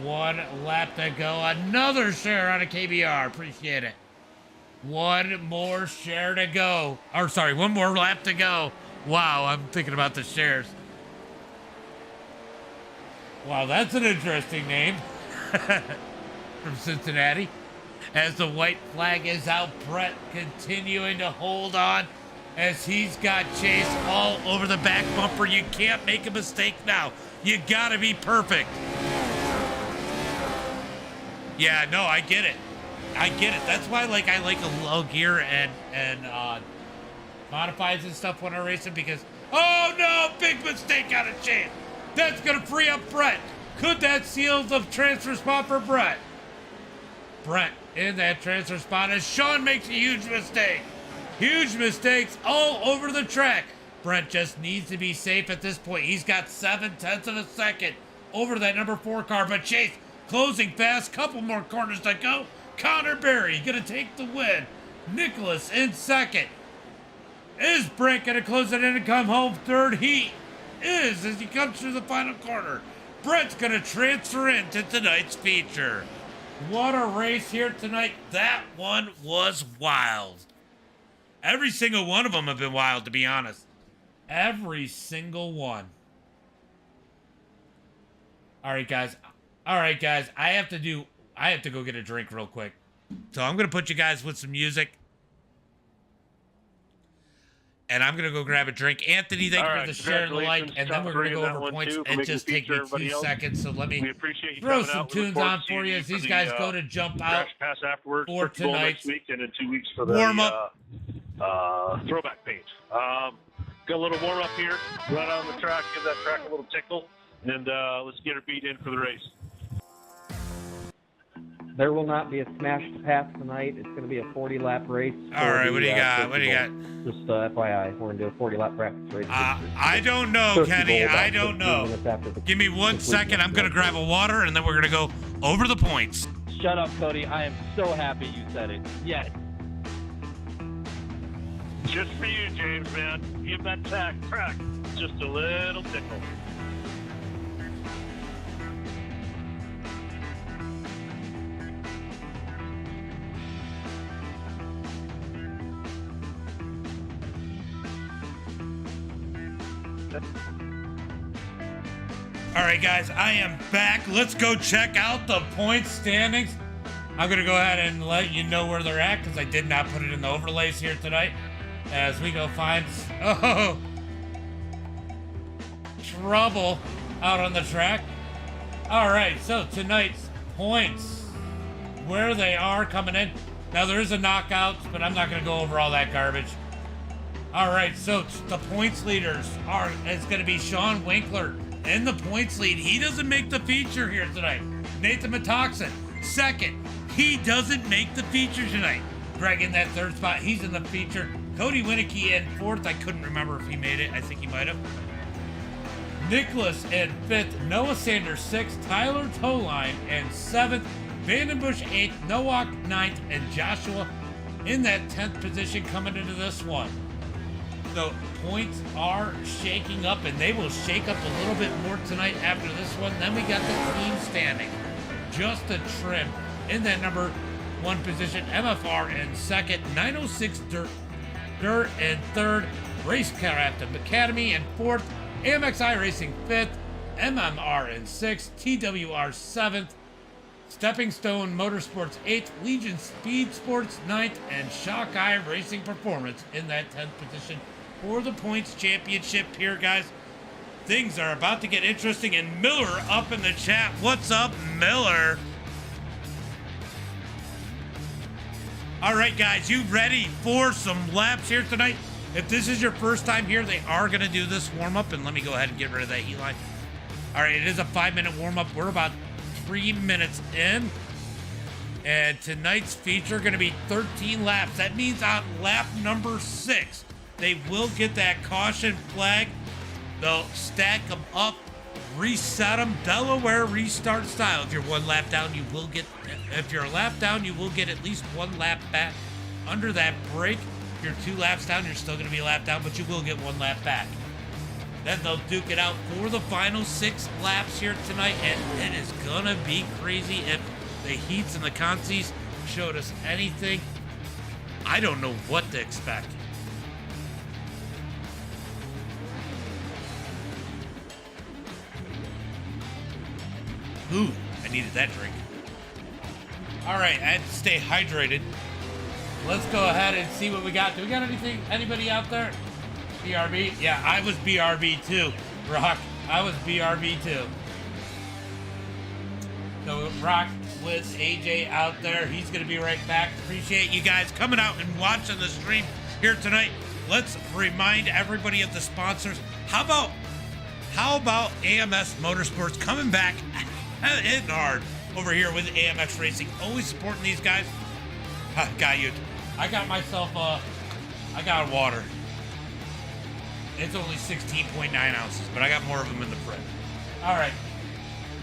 1 lap to go. Another share out of KBR. Appreciate it. 1 more share to go. Or sorry, 1 more lap to go. Wow, I'm thinking about the shares. Wow, that's an interesting name. From Cincinnati. As the white flag is out, Brett continuing to hold on as he's got Chase all over the back bumper. You can't make a mistake now. You gotta be perfect. Yeah, no, I get it. I get it. That's why I like a low gear and modifies and stuff when I race it, because oh no, big mistake out of Chase. That's gonna free up Brett. Could that seal the transfer spot for Brett? Brett in that transfer spot as Sean makes a huge mistake. Huge mistakes all over the track. Brett just needs to be safe at this point. He's got 0.7 of a second over that number 4 car, but Chase closing fast. Couple more corners to go. Connor Berry gonna take the win. Nicholas in second. Is Brett gonna close it in and come home third? He is as he comes through the final corner. Brett's gonna transfer into tonight's feature. What a race here tonight. That one was wild. Every single one of them have been wild, to be honest. Every single one. All right, guys. I have to go get a drink real quick. So I'm going to put you guys with some music. And I'm going to go grab a drink. Anthony, thank you for the share and the like. And then we're going to go over points. It just take me 2 seconds. So let me throw some tunes on for you as these guys go to jump out for tonight's week and in 2 weeks for the warm-up. Throwback paint. Got a little warm up here. Run on the track, give that track a little tickle, and let's get her beat in for the race. There will not be a smashed pass tonight. It's going to be a 40-lap race. All right, what do you got? What do you got? Just FYI, we're going to do a 40-lap practice race. I don't know, Kenny. I don't know. Give me 1 second. I'm going to grab a water, and then we're going to go over the points. Shut up, Cody. I am so happy you said it. Yes. Just for you, James, man. Give that track just a little tickle. All right, guys, I am back. Let's go check out the point standings. I'm going to go ahead and let you know where they're at because I did not put it in the overlays here tonight. As we go find trouble out on the track. All right, so tonight's points, where they are coming in. Now, there is a knockout, but I'm not going to go over all that garbage. All right, so the points leaders it's going to be Sean Winkler in the points lead. He doesn't make the feature here tonight. Nathan Metoxen, second. He doesn't make the feature tonight. Greg in that third spot. He's in the feature. Cody Winicky in fourth. I couldn't remember if he made it. I think he might have. Nicholas in fifth. Noah Sanders sixth. Tyler Toline in seventh. Vandenbush eighth. Nowak ninth. And Joshua in that 10th position coming into this one. So points are shaking up, and they will shake up a little bit more tonight after this one. Then we got the team standing. Just a trim in that number 1 position. MFR in second. 906 Dirt in third. Racecraft Academy in fourth. AMX iRacing fifth. MMR in sixth. TWR seventh. Stepping Stone Motorsports 8th, Legion Speed Sports 9th, and Shock Eye Racing Performance in that 10th position for the points championship here, guys. Things are about to get interesting, and Miller up in the chat. What's up, Miller? All right, guys, you ready for some laps here tonight? If this is your first time here, they are going to do this warm-up, and let me go ahead and get rid of that heat line. All right, it is a 5-minute warm-up. We're about 3 minutes in, and tonight's feature going to be 13 laps. That means on lap number 6, they will get that caution flag. They'll stack them up reset them. Delaware restart style. If you're one lap down, you will get, if you're a lap down, you will get at least one lap back under that break. If you're 2 laps down, you're still going to be a lap down, but you will get 1 lap back. Then they'll duke it out for the final 6 laps here tonight, and it is going to be crazy. If the heats and the consies showed us anything, I don't know what to expect. Ooh, I needed that drink. All right, I had to stay hydrated. Let's go ahead and see what we got. Do we got anything? Anybody out there? BRB? Yeah, I was BRB too. Rock, I was BRB too. So Rock with AJ out there. He's going to be right back. Appreciate you guys coming out and watching the stream here tonight. Let's remind everybody of the sponsors. How about AMX Motorsports coming back hitting hard over here with AMX Racing. Always supporting these guys. I got myself I got water. It's only 16.9 ounces, but I got more of them in the fridge. All right.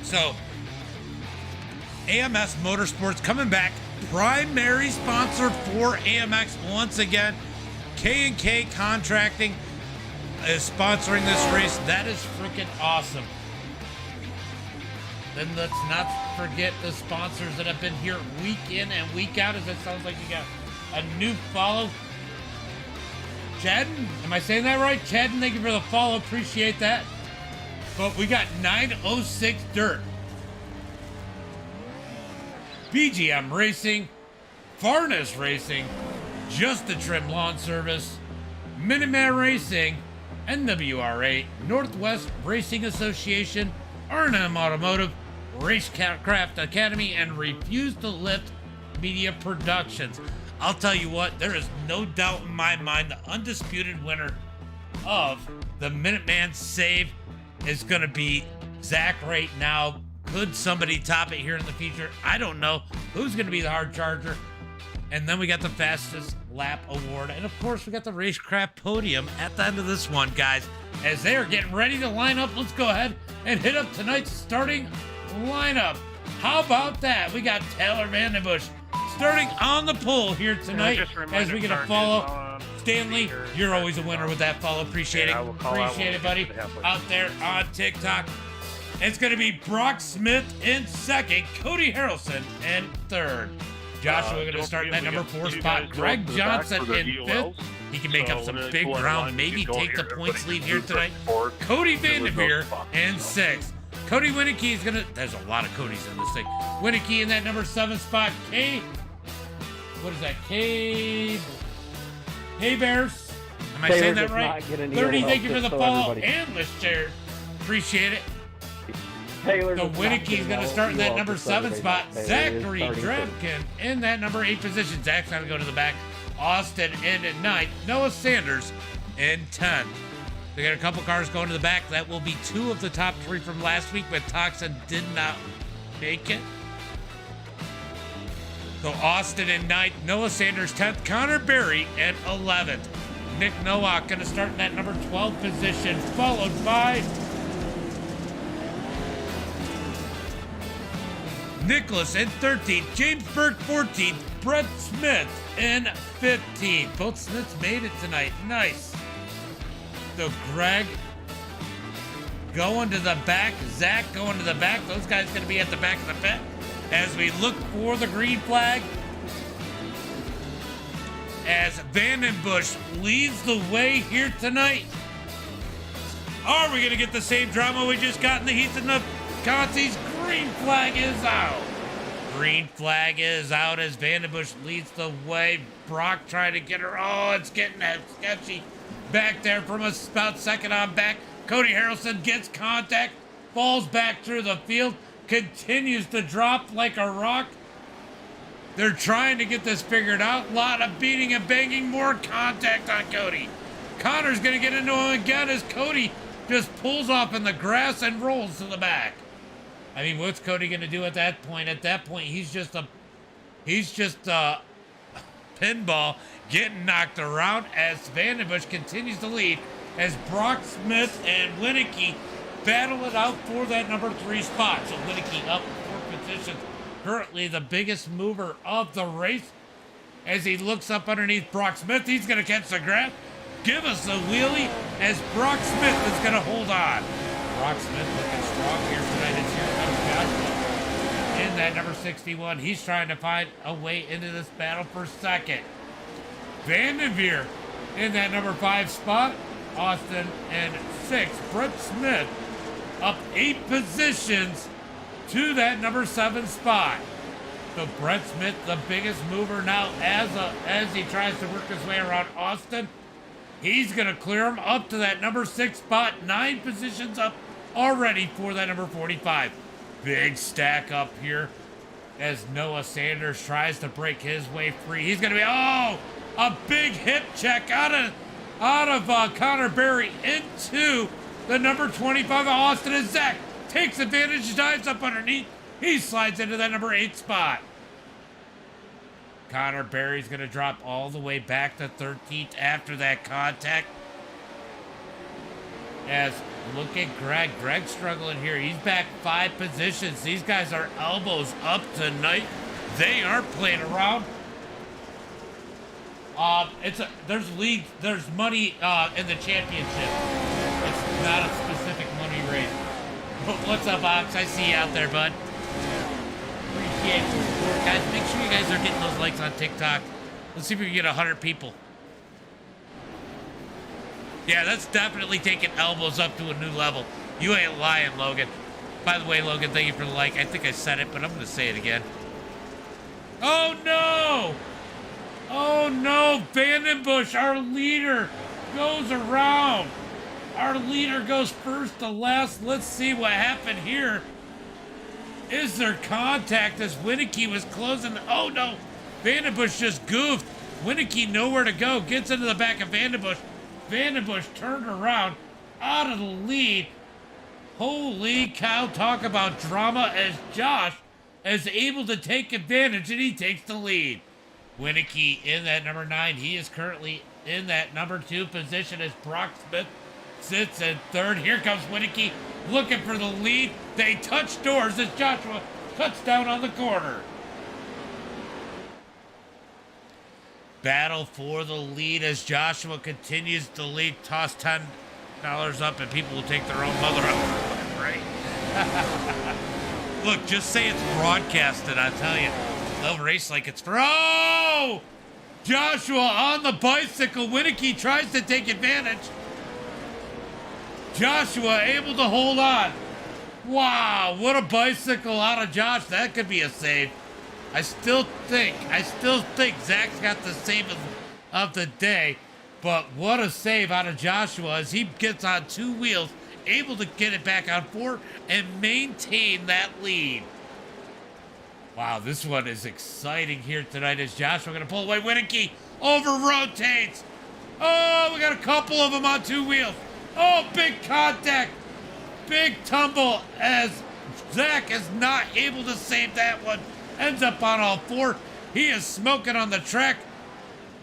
So, AMX Motorsports coming back. Primary sponsor for AMX once again. K&K Contracting is sponsoring this race. That is freaking awesome. Then let's not forget the sponsors that have been here week in and week out, as it sounds like you got a new follow. Chadden, am I saying that right? Chadden, thank you for the follow. Appreciate that. But we got 906 Dirt, BGM Racing, Farness Racing, Just the Trim Lawn Service, Minuteman Racing, NWRA, Northwest Racing Association, R&M Automotive, Racecraft Academy, and Refuse to Lift Media Productions. I'll tell you what, there is no doubt in my mind the undisputed winner of the Minuteman Save is going to be Zach right now. Could somebody top it here in the future? I don't know. Who's going to be the hard charger? And then we got the fastest lap award. And of course, we got the Racecraft podium at the end of this one, guys. As they are getting ready to line up, let's go ahead and hit up tonight's starting lineup. How about that? We got Taylor Vandenbush starting on the pole here tonight as we get a follow. Stanley, you're always a winner with that follow. Appreciate it. Appreciate it, buddy. Out there on TikTok. It's going to be Brock Smith in second, Cody Harrelson in third. Joshua going to start in that number 4 spot. Greg Johnson in fifth. He can make up some big ground, maybe take the points lead here tonight. Cody Vanderveer in sixth. Cody Winicky is going to, there's a lot of Codys in this thing. Winicky in that number 7 spot. What is that? K Bears. Am I saying that right? 30, thank you for the follow and the share. Appreciate it. Taylor. So Winicky's going to start in that number 7 spot. Zachary Drabkin in that number 8 position. Zach's going to go to the back. Austin in at 9th. Noah Sanders in 10th. We got a couple cars going to the back. That will be 2 of the top 3 from last week, but Toxin did not make it. So Austin in 9th. Noah Sanders 10th. Connor Berry at 11th. Nick Nowak going to start in that number 12 position, followed by Nicholas in 13th, James Burke 14th, Brett Smith in 15th. Both Smiths made it tonight. Nice. So Greg going to the back, Zach going to the back. Those guys going to be at the back of the pit as we look for the green flag. As Vandenbush leads the way here tonight. Are we going to get the same drama we just got in the heats and the consies? Green flag is out. Green flag is out as Vandenbush leads the way. Brock trying to get her. Oh, it's getting sketchy back there from about second on back. Cody Harrelson gets contact, falls back through the field, continues to drop like a rock. They're trying to get this figured out. A lot of beating and banging, more contact on Cody. Connor's going to get into him again as Cody just pulls off in the grass and rolls to the back. I mean, what's Cody going to do at that point? At that point, he's just a pinball getting knocked around as Vandenbush continues to lead as Brock Smith and Winicky battle it out for that number 3 spot. So Winicky up 4 positions. Currently the biggest mover of the race. As he looks up underneath Brock Smith, he's going to catch the grab. Give us a wheelie as Brock Smith is going to hold on. Brock Smith looking strong here tonight. It's here comes Joshua in that number 61. He's trying to find a way into this battle for second. Vandenveer in that number 5 spot. Austin and 6. Brett Smith up 8 positions to that number 7 spot. So Brett Smith, the biggest mover now as he tries to work his way around Austin. He's going to clear him up to that number 6 spot. 9 positions up already for that number 45. Big stack up here as Noah Sanders tries to break his way free. He's going to be, a big hip check out of Connor Berry into the number 25 of Austin, and Zach takes advantage, dives up underneath. He slides into that number 8 spot. Connor Berry's going to drop all the way back to 13th after that contact. As look at Greg. Greg's struggling here. He's back 5 positions. These guys are elbows up tonight. They aren't playing around. There's money in the championship. It's not a specific money race. But what's up, Ox? I see you out there, bud. Appreciate the support, guys. Make sure you guys are getting those likes on TikTok. Let's see if we can get 100 people. Yeah, that's definitely taking elbows up to a new level. You ain't lying, Logan. By the way, Logan, thank you for the like. I think I said it, but I'm going to say it again. Oh, no! Oh, no! Vandenbush, our leader, goes around. Our leader goes first to last. Let's see what happened here. Is there contact as Winicky was closing? Oh, no. Vandenbush just goofed. Winicky nowhere to go. Gets into the back of Vandenbush. Vandenbush turned around out of the lead. Holy cow. Talk about drama as Josh is able to take advantage, and he takes the lead. Winicky in that number 9. He is currently in that number 2 position as Brock Smith sits in 3rd. Here comes Winicky looking for the lead. They touch doors as Joshua cuts down on the corner. Battle for the lead as Joshua continues to lead. Toss $10 up and people will take their own mother up. Right? Look, just say it's broadcasted, I tell you. They'll race like it's for... Oh! Joshua on the bicycle. Winicky tries to take advantage. Joshua able to hold on. Wow, what a bicycle out of Josh. That could be a save. I still think Zach's got the save of the day, but what a save out of Joshua as he gets on 2 wheels, able to get it back on 4 and maintain that lead. Wow, this one is exciting here tonight as Joshua going to pull away. Winicky over rotates. Oh, we got a couple of them on 2 wheels. Oh, big contact. Big tumble as Zach is not able to save that one. Ends up on all 4. He is smoking on the track.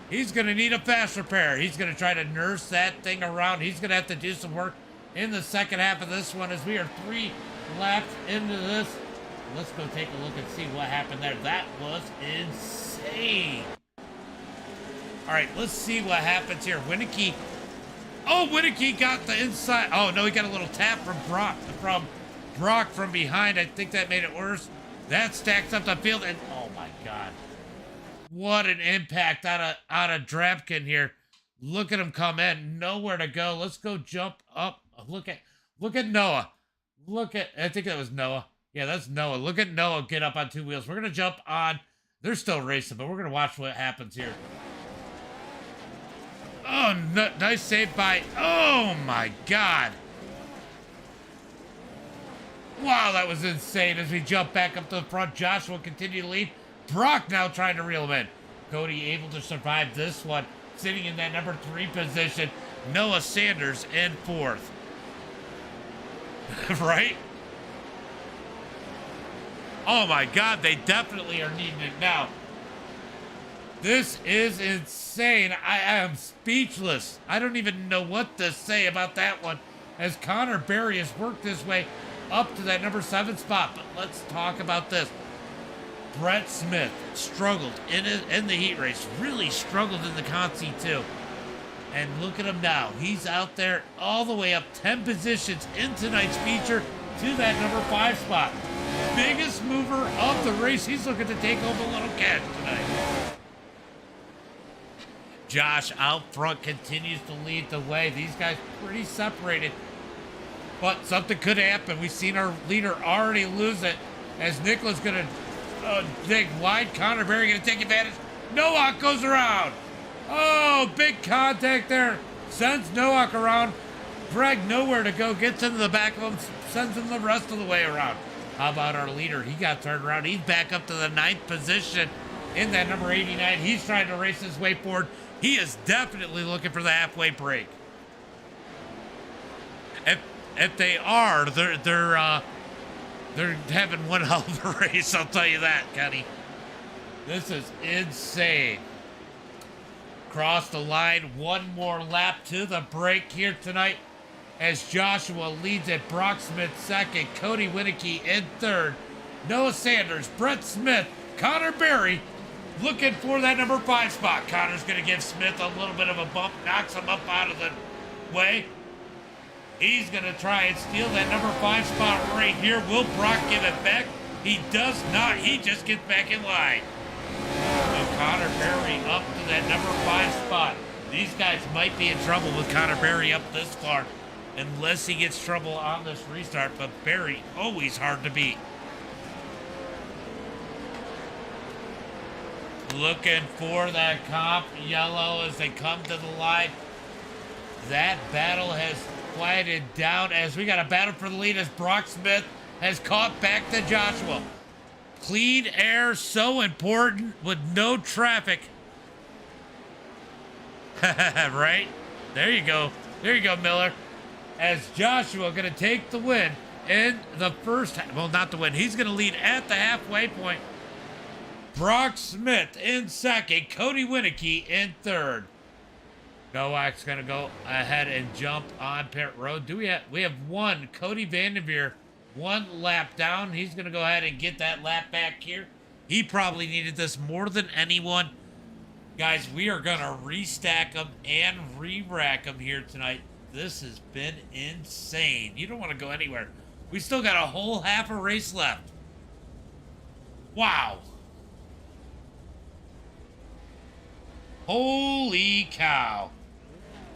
He's going to need a fast repair. He's going to try to nurse that thing around. He's going to have to do some work in the second half of this one as we are 3 laps into this. Let's go take a look and see what happened there. That was insane. All right, let's see what happens here. Winicky. Oh, Winicky got the inside. Oh, no, he got a little tap from Brock from behind. I think that made it worse. That stacks up the field, and oh my God. What an impact out of Drapkin here. Look at him come in. Nowhere to go. Let's go jump up. Look at Noah. I think that was Noah. Yeah, that's Noah. Look at Noah get up on 2 wheels. We're going to jump on. They're still racing, but we're going to watch what happens here. Oh, nice save by... Oh, my God. Wow, that was insane as we jump back up to the front. Joshua continue to lead. Brock now trying to reel him in. Cody able to survive this one. Sitting in that number 3 position. Noah Sanders in 4th. Right? Oh, my God. They definitely are needing it now. This is insane. I am speechless. I don't even know what to say about that one. as Connor Berry has worked his way up to that number 7 spot. But let's talk about this. Brett Smith struggled in the heat race, really struggled in the Consi too. And look at him now. He's out there all the way up 10 positions in tonight's feature to that number 5 spot. Biggest mover of the race. He's looking to take home a little cash tonight. Josh out front continues to lead the way. These guys pretty separated, but something could happen. We've seen our leader already lose it as Nicholas going to dig wide. Connor Berry going to take advantage. Nowak goes around. Oh, big contact there. Sends Nowak around. Greg nowhere to go. Gets into the back of him. Sends him the rest of the way around. How about our leader? He got turned around. He's back up to the 9th position in that number 89. He's trying to race his way forward. He is definitely looking for the halfway break. If they are, they're having one hell of a race. I'll tell you that, Kenny. This is insane. Cross the line. One more lap to the break here tonight as Joshua leads it. Brock Smith second. Cody Winicky in third. Noah Sanders, Brett Smith, Connor Berry looking for that number 5 spot. Connor's going to give Smith a little bit of a bump. Knocks him up out of the way. He's going to try and steal that number 5 spot right here. Will Brock give it back? He does not. He just gets back in line. So Connor Berry up to that number 5 spot. These guys might be in trouble with Connor Berry up this far unless he gets trouble on this restart. But Berry, always hard to beat. Looking for that comp yellow as they come to the line. That battle has quieted down as we got a battle for the lead as Brock Smith has caught back to Joshua. Clean air, so important with no traffic. Right? There you go. There you go, Miller. As Joshua going to take the win in the first, well, not the win. He's going to lead at the halfway point. Brock Smith in second. Cody Winicky in third. Nowak's going to go ahead and jump on pit road. We have one. Cody Vanderveer, one lap down. He's going to go ahead and get that lap back here. He probably needed this more than anyone. Guys, we are going to restack them and re-rack them here tonight. This has been insane. You don't want to go anywhere. We still got a whole half a race left. Wow. Holy cow.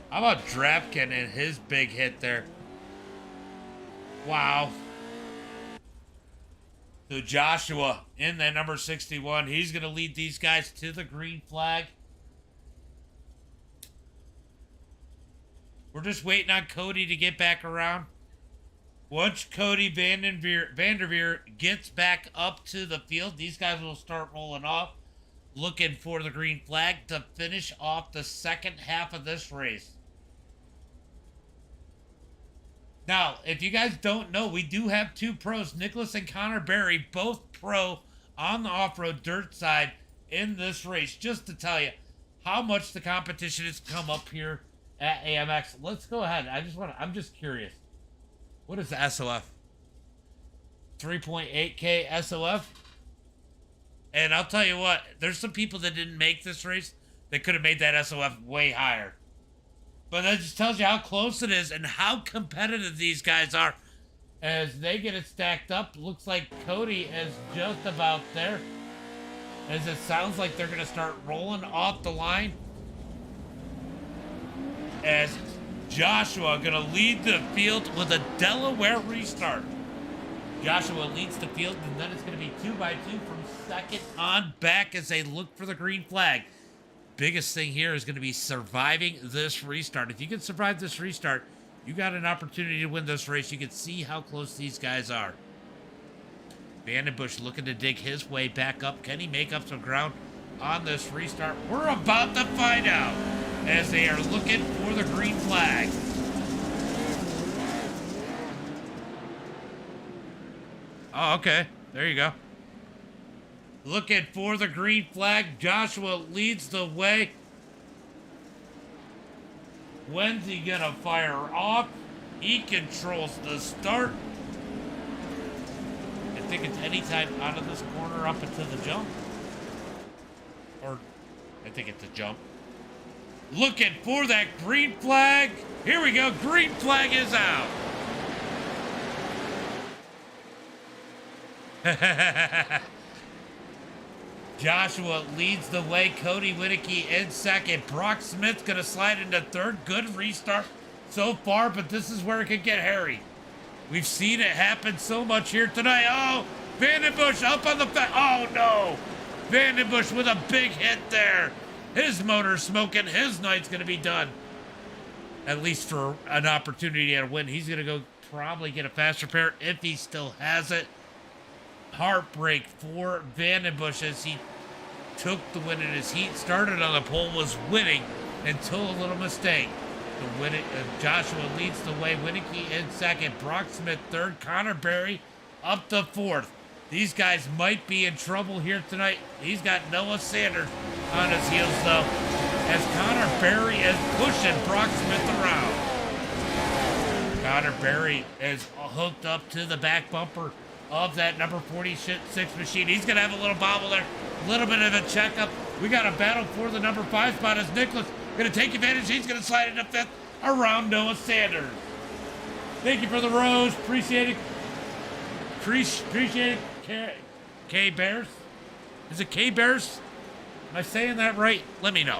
How about Drapkin and his big hit there? Wow. So Joshua in that number 61. He's going to lead these guys to the green flag. We're just waiting on Cody to get back around. Once Cody Vanderveer gets back up to the field, these guys will start rolling off. Looking for the green flag to finish off the second half of this race. Now, if you guys don't know, we do have two pros, Nicholas and Connor Berry, both pro on the off-road dirt side in this race. Just to tell you how much the competition has come up here at AMX. Let's go ahead. I'm just curious. What is the SOF? 3.8K SOF? And I'll tell you what, there's some people that didn't make this race that could have made that SOF way higher. But that just tells you how close it is and how competitive these guys are. As they get it stacked up, looks like Cody is just about there. As it sounds like they're going to start rolling off the line. As Joshua going to lead the field with a Delaware restart. Joshua leads the field, and then it's going to be 2 by 2 from second on back as they look for the green flag. Biggest thing here is going to be surviving this restart. If you can survive this restart, you got an opportunity to win this race. You can see how close these guys are. Vandenbush looking to dig his way back up. Can he make up some ground on this restart? We're about to find out as they are looking for the green flag. Oh, okay. There you go. Looking for the green flag. Joshua leads the way. When's he gonna fire off? He controls the start. I think it's anytime out of this corner up into the jump. Or, I think it's a jump. Looking for that green flag. Here we go. Green flag is out. Joshua leads the way. Cody Winicky in second. Brock Smith's going to slide into third. Good restart so far, but this is where it could get hairy. We've seen it happen so much here tonight. Oh, Vandenbush up on the oh no. Vandenbush with a big hit there. His motor's smoking. His night's going to be done. At least for an opportunity to win. He's going to go probably get a fast repair if he still has it. Heartbreak for Vandenbush as he took the win in his heat. Started on the pole, was winning until a little mistake. Joshua leads the way. Winicky in second. Brock Smith third. Connor Berry up to fourth. These guys might be in trouble here tonight. He's got Noah Sanders on his heels, though, as Connor Berry is pushing Brock Smith around. Connor Berry is hooked up to the back bumper of that number 46 machine. He's going to have a little bobble there. A little bit of a checkup. We got a battle for the number 5 spot as Nicholas going to take advantage. He's going to slide into 5th around Noah Sanders. Thank you for the rose. Appreciate it. Appreciate it. K Bears? Is it K Bears? Am I saying that right? Let me know.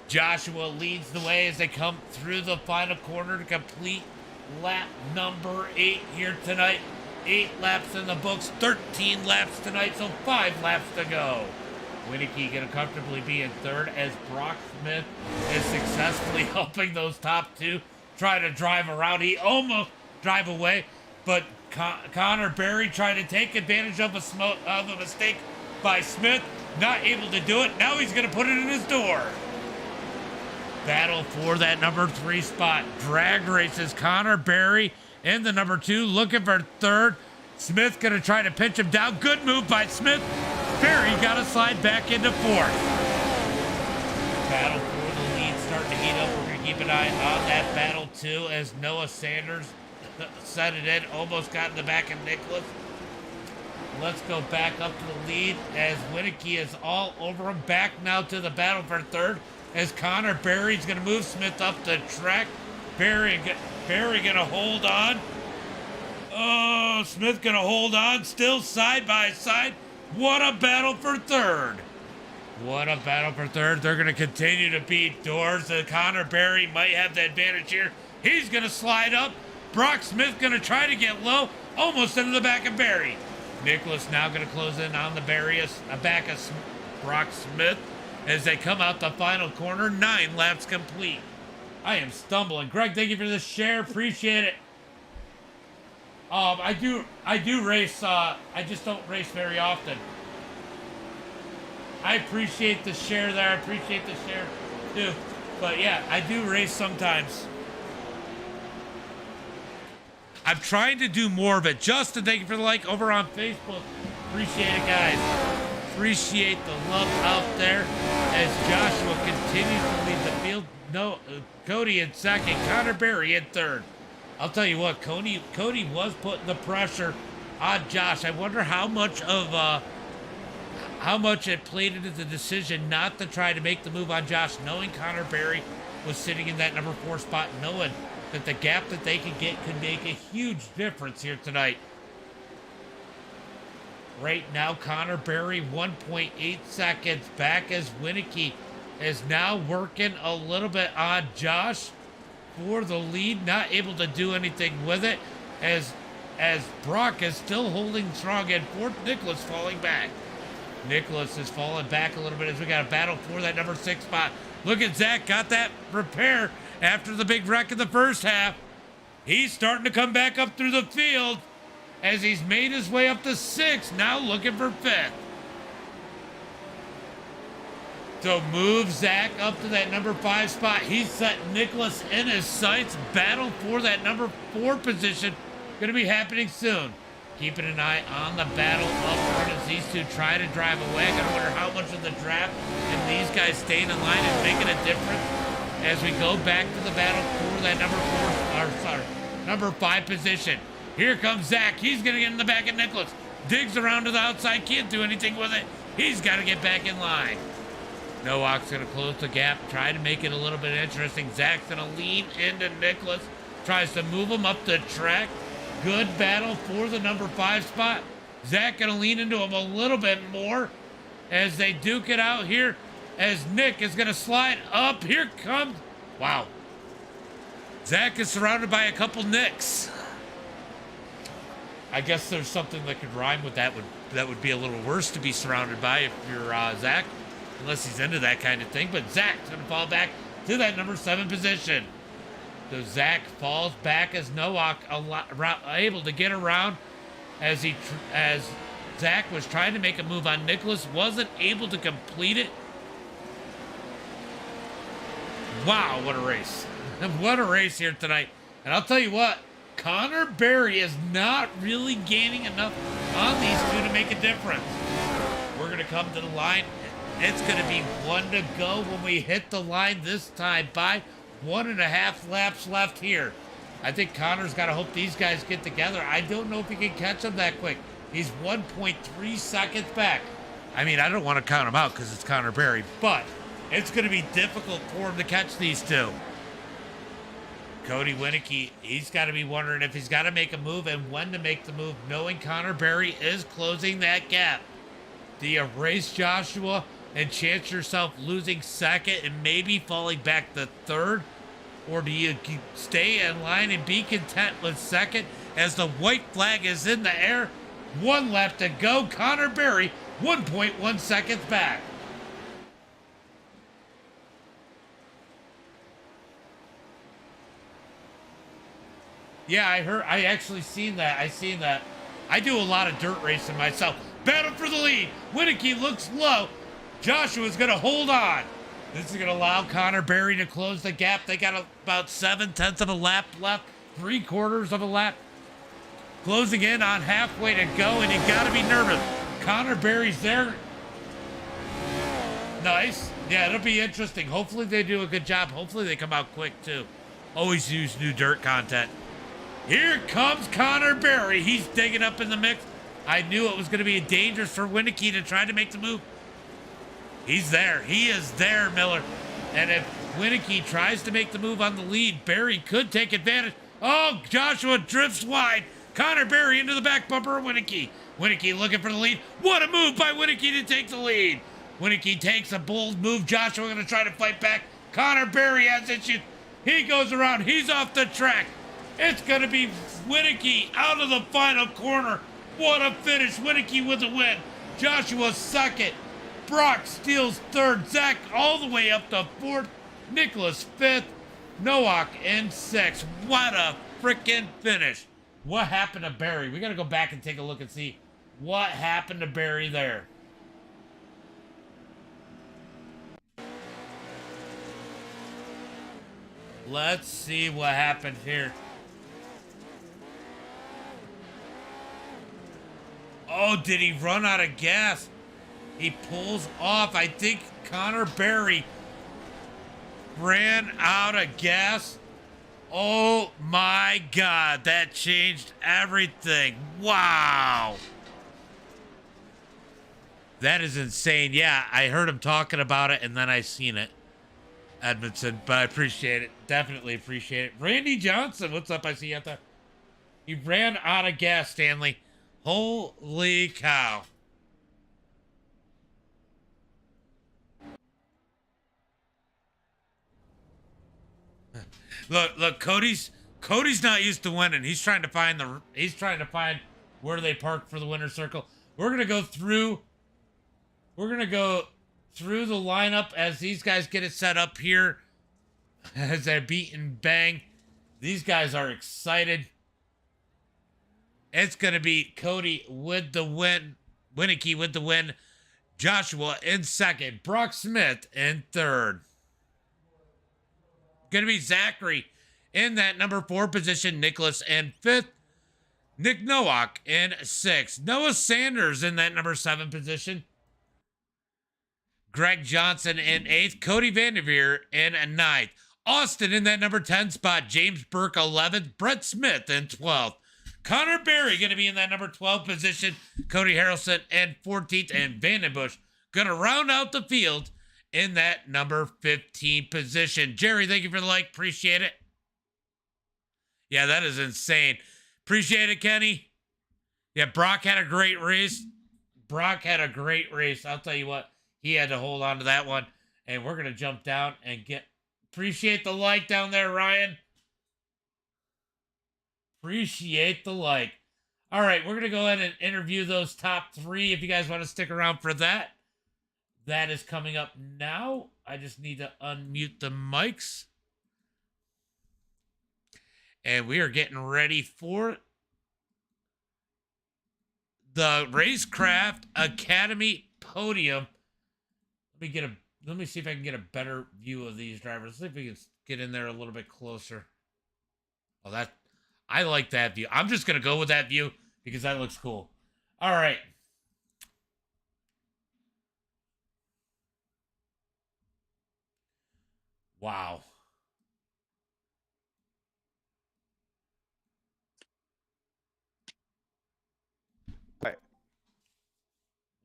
Joshua leads the way as they come through the final corner to complete lap number 8 here tonight. 8 laps in the books, 13 laps tonight, so 5 laps to go. Winicky going to comfortably be in third as Brock Smith is successfully helping those top two try to drive around. He almost drive away, but Connor Berry trying to take advantage of a mistake by Smith. Not able to do it. Now he's going to put it in his door. Battle for that number 3 spot. Drag races. Connor Berry in the number 2, looking for third. Smith going to try to pinch him down. Good move by Smith. Berry got to slide back into 4th. Battle for the lead starting to heat up. We're going to keep an eye on that battle too as Noah Sanders set it in. Almost got in the back of Nicholas. Let's go back up to the lead as Winicky is all over him. Back now to the battle for third as Connor Berry's going to move Smith up the track. Berry going to hold on. Oh, Smith going to hold on. Still side by side. What a battle for third. What a battle for third. They're going to continue to beat doors. Connor Berry might have the advantage here. He's going to slide up. Brock Smith going to try to get low. Almost into the back of Berry. Nicholas now going to close in on the back of Brock Smith as they come out the final corner. 9 laps complete. I am stumbling. Greg, thank you for the share. Appreciate it. I do race. I just don't race very often. I appreciate the share there. I appreciate the share too. But yeah, I do race sometimes. I'm trying to do more of it. Justin, thank you for the like over on Facebook. Appreciate it, guys. Appreciate the love out there as Joshua continues to lead the field. No, Cody in second, Connor Berry in third. I'll tell you what, Cody was putting the pressure on Josh. I wonder how much it played into the decision not to try to make the move on Josh, knowing Connor Berry was sitting in that number 4 spot, knowing that the gap that they could get could make a huge difference here tonight. Right now, Connor Berry, 1.8 seconds back as Winicky is now working a little bit on Josh for the lead. Not able to do anything with it as Brock is still holding strong and fourth. Nicholas falling back. Nicholas is falling back a little bit as we got a battle for that number 6 spot. Look at Zach, got that repair after the big wreck in the first half. He's starting to come back up through the field as he's made his way up to 6, now looking for 5th. So move Zach up to that number 5 spot. He's set Nicholas in his sights. Battle for that number 4 position going to be happening soon. Keeping an eye on the battle upward as these two try to drive away. I gotta wonder how much of the draft and these guys staying in line is making a difference. as we go back to the battle for that number 5 position. Here comes Zach. He's going to get in the back of Nicholas. Digs around to the outside. Can't do anything with it. He's got to get back in line. Nowak's going to close the gap. Try to make it a little bit interesting. Zach's going to lean into Nicholas. Tries to move him up the track. Good battle for the number 5 spot. Zach going to lean into him a little bit more as they duke it out here. As Nick is going to slide up. Here comes... Wow. Zach is surrounded by a couple Nicks. I guess there's something that could rhyme with that. That would be a little worse to be surrounded by if you're Zach. Unless he's into that kind of thing. But Zach's going to fall back to that number 7 position. So Zach falls back as Nowak able to get around as Zach was trying to make a move on Nicholas. Wasn't able to complete it. Wow, what a race. What a race here tonight. And I'll tell you what, Connor Berry is not really gaining enough on these two to make a difference. We're going to come to the line. It's going to be 1 to go when we hit the line this time by 1.5 laps left here. I think Connor's got to hope these guys get together. I don't know if he can catch them that quick. He's 1.3 seconds back. I mean, I don't want to count him out because it's Connor Berry, but it's going to be difficult for him to catch these two. Cody Winicky, he's got to be wondering if he's got to make a move and when to make the move, knowing Connor Berry is closing that gap. Do you race Joshua and chance yourself losing second and maybe falling back to third? Or do you stay in line and be content with second as the white flag is in the air? 1 lap to go. Connor Berry, 1.1 seconds back. Yeah, I actually seen that. I do a lot of dirt racing myself. Battle for the lead. Winicky looks low. Joshua's going to hold on. This is going to allow Connor Berry to close the gap. They got about 7/10 of a lap left. 3/4 of a lap. Closing in on halfway to go, and you got to be nervous. Connor Berry's there. Nice. Yeah, it'll be interesting. Hopefully they do a good job. Hopefully they come out quick, too. Always use new dirt content. Here comes Connor Berry. He's digging up in the mix. I knew it was going to be dangerous for Winicky to try to make the move. He's there. He is there, Miller. And if Winicky tries to make the move on the lead, Berry could take advantage. Oh, Joshua drifts wide. Connor Berry into the back bumper of Winicky. Winicky looking for the lead. What a move by Winicky to take the lead. Winicky takes a bold move. Joshua going to try to fight back. Connor Berry has issues. He goes around. He's off the track. It's going to be Winicky out of the final corner. What a finish. Winicky with the win. Joshua second. Brock steals third. Zach all the way up to fourth. Nicholas fifth. Nowak in sixth. What a freaking finish. What happened to Berry? We got to go back and take a look and see what happened to Berry there. Let's see what happened here. Oh, did he run out of gas? He pulls off. I think Connor Berry ran out of gas. Oh my God, that changed everything. Wow. That is insane. Yeah, I heard him talking about it and then I seen it. Edmondson, but I appreciate it. Definitely appreciate it. Randy Johnson, what's up? I see you out there. He ran out of gas, Stanley. Holy cow. Look, Cody's not used to winning. He's trying to find where they park for the winner's circle. We're going to go through the lineup as these guys get it set up here as they're beat and bang. These guys are excited. It's going to be Cody with the win, Winicky with the win, Joshua in second, Brock Smith in third. Going to be Zachary in that number 4 position, Nicholas in 5th, Nick Nowak in 6th, Noah Sanders in that number 7 position, Greg Johnson in 8th, Cody Vanderveer in 9th. Austin in that number 10 spot. James Burke 11th. Brett Smith in 12th. Connor Berry going to be in that number 12 position. Cody Harrelson in 14th. And Vandenbush going to round out the field in that number 15 position. Jerry, thank you for the like. Appreciate it. Yeah, that is insane. Appreciate it, Kenny. Yeah, Brock had a great race. I'll tell you what, he had to hold on to that one. And we're going to jump down and appreciate the like down there, Ryan. Appreciate the like. All right, we're going to go ahead and interview those top 3 if you guys want to stick around for that. That is coming up now. I just need to unmute the mics. And we are getting ready for the Racecraft Academy podium. Let me see if I can get a better view of these drivers. Let's see if we can get in there a little bit closer. Oh, I like that view. I'm just gonna go with that view because that looks cool. All right. Wow.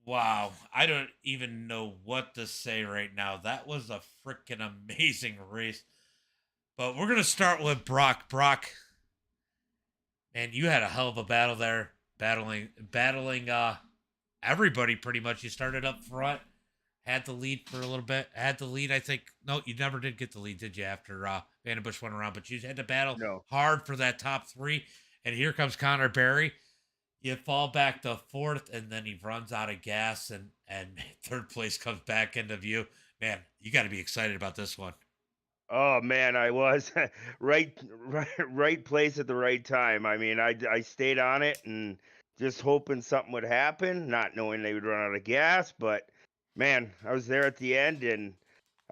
Wow, I don't even know what to say right now. That was a freaking amazing race. But we're going to start with Brock. Brock, man, you had a hell of a battle there, battling everybody pretty much. You started up front, had the lead for a little bit. Had the lead, I think. No, you never did get the lead, did you, after Vandenbush went around? But you had to battle hard for that top 3. And here comes Connor Berry. You fall back to 4th, and then he runs out of gas, and 3rd place comes back into view. Man, you got to be excited about this one. Oh man, I was right place at the right time. I mean, I stayed on it and just hoping something would happen, not knowing they would run out of gas. But man, I was there at the end, and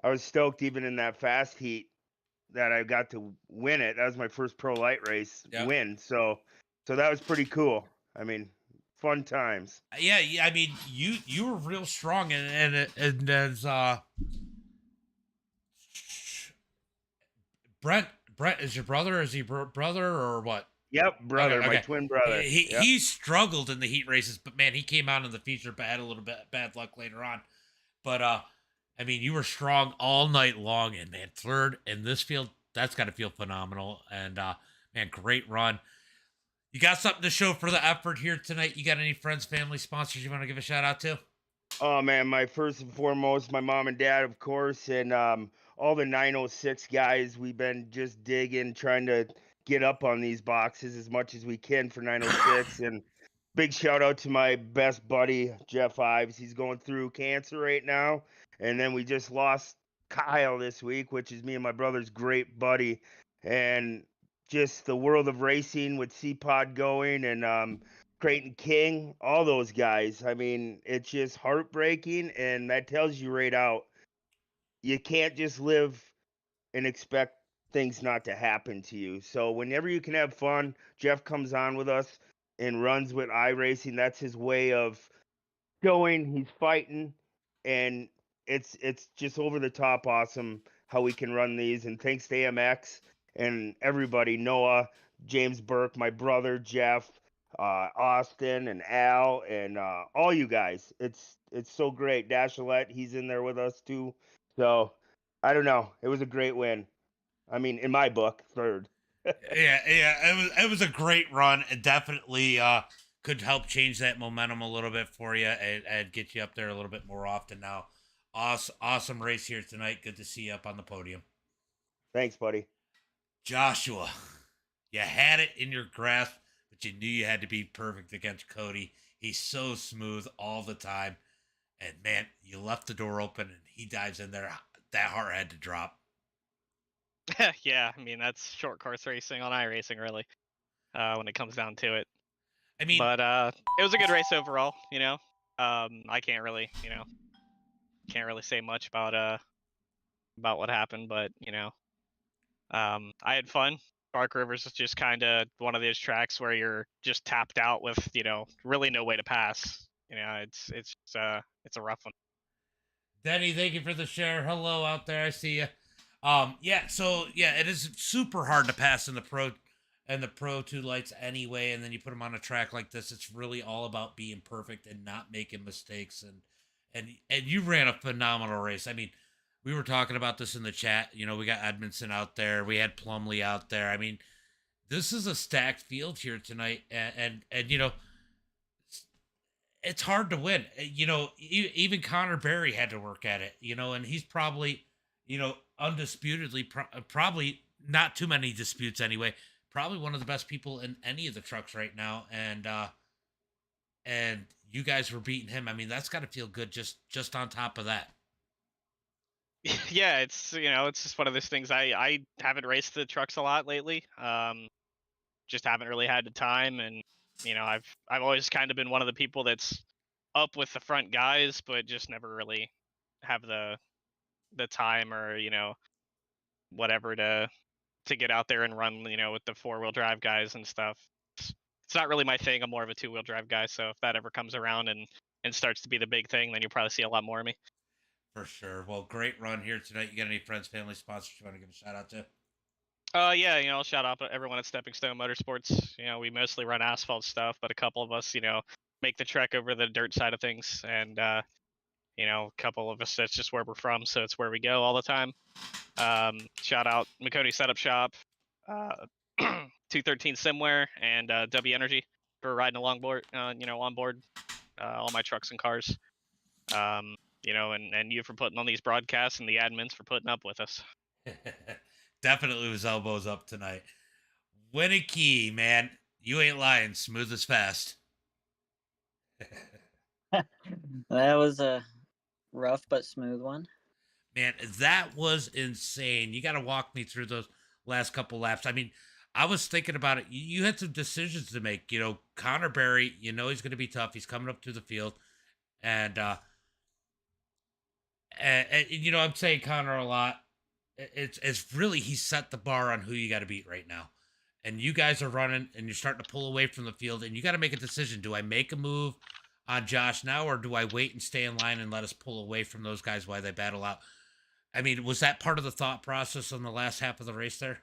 I was stoked even in that fast heat that I got to win it. That was my first pro light race win, so that was pretty cool. I mean, fun times. Yeah. I mean, you were real strong, and as Brent is your brother? Is he brother or what? Yep, brother, okay. My twin brother. He struggled in the heat races, but man, he came out in the feature, but had a little bit bad luck later on. But I mean, you were strong all night long, and man, 3rd in this field, that's got to feel phenomenal. And man, great run. You got something to show for the effort here tonight? You got any friends, family, sponsors you want to give a shout out to? Oh man, my first and foremost, my mom and dad, of course, and all the 906 guys. We've been just digging, trying to get up on these boxes as much as we can for 906. And big shout out to my best buddy, Jeff Ives. He's going through cancer right now. And then we just lost Kyle this week, which is me and my brother's great buddy. And just the world of racing with C-Pod going and Creighton King, all those guys. I mean, it's just heartbreaking, and that tells you right out, you can't just live and expect things not to happen to you. So whenever you can have fun, Jeff comes on with us and runs with iRacing. That's his way of showing he's fighting, and it's just over the top awesome how we can run these. And thanks to AMX and everybody, Noah, James Burke, my brother Jeff, Austin and Al, and all you guys. It's so great. Dashalette, he's in there with us too. So I don't know. It was a great win. I mean, in my book, 3rd. yeah, it was a great run. It definitely could help change that momentum a little bit for you and get you up there a little bit more often now. Awesome race here tonight. Good to see you up on the podium. Thanks, buddy. Joshua, you had it in your grasp, but you knew you had to be perfect against Cody. He's so smooth all the time. And man, you left the door open and he dives in there. That heart had to drop. Yeah, I mean, that's short course racing on iRacing, really, when it comes down to it. I mean, but it was a good race overall, you know. I can't really say much about what happened, but you know, I had fun. Park Rivers is just kind of one of those tracks where you're just tapped out with, you know, really no way to pass. You know, it's a rough one. Denny, thank you for the share. Hello out there, I see you. Yeah, so yeah, it is super hard to pass in the Pro 2 lights anyway, and then you put them on a track like this. It's really all about being perfect and not making mistakes. And you ran a phenomenal race. I mean, we were talking about this in the chat. You know, we got Edmondson out there, we had Plumley out there. I mean, this is a stacked field here tonight, and you know, it's hard to win. You know, even Connor Berry had to work at it. You know, and he's probably, you know, undisputedly, probably not too many disputes anyway. Probably one of the best people in any of the trucks right now, and you guys were beating him. I mean, that's got to feel good. Just on top of that. Yeah, it's it's just one of those things. I haven't raced the trucks a lot lately. Just haven't really had the time, and I've always kind of been one of the people that's up with the front guys, but just never really have the time or whatever to get out there and run with the 4-wheel drive guys and stuff. It's not really my thing. I'm more of a 2-wheel drive guy, so if that ever comes around and starts to be the big thing, then you'll probably see a lot more of me. For sure. Well, great run here tonight. You got any friends, family, sponsors you want to give a shout out to? Yeah, I'll shout out everyone at Stepping Stone Motorsports. We mostly run asphalt stuff, but a couple of us, make the trek over the dirt side of things, and a couple of us, that's just where we're from, so it's where we go all the time. Shout out Makoni Setup Shop, 213 Simware, and W Energy for riding along board, on board all my trucks and cars. And you for putting on these broadcasts, and the admins for putting up with us. Definitely was elbows up tonight. Winnicky, man, you ain't lying. Smooth as fast. That was a rough but smooth one. Man, that was insane. You got to walk me through those last couple laps. I mean, I was thinking about it. You had some decisions to make. You know, Connor Berry, he's going to be tough. He's coming up to the field. And I'm saying Connor a lot. It's really, he set the bar on who you got to beat right now. And you guys are running and you're starting to pull away from the field, and you got to make a decision. Do I make a move on Josh now, or do I wait and stay in line and let us pull away from those guys while they battle out? I mean, was that part of the thought process on the last half of the race there?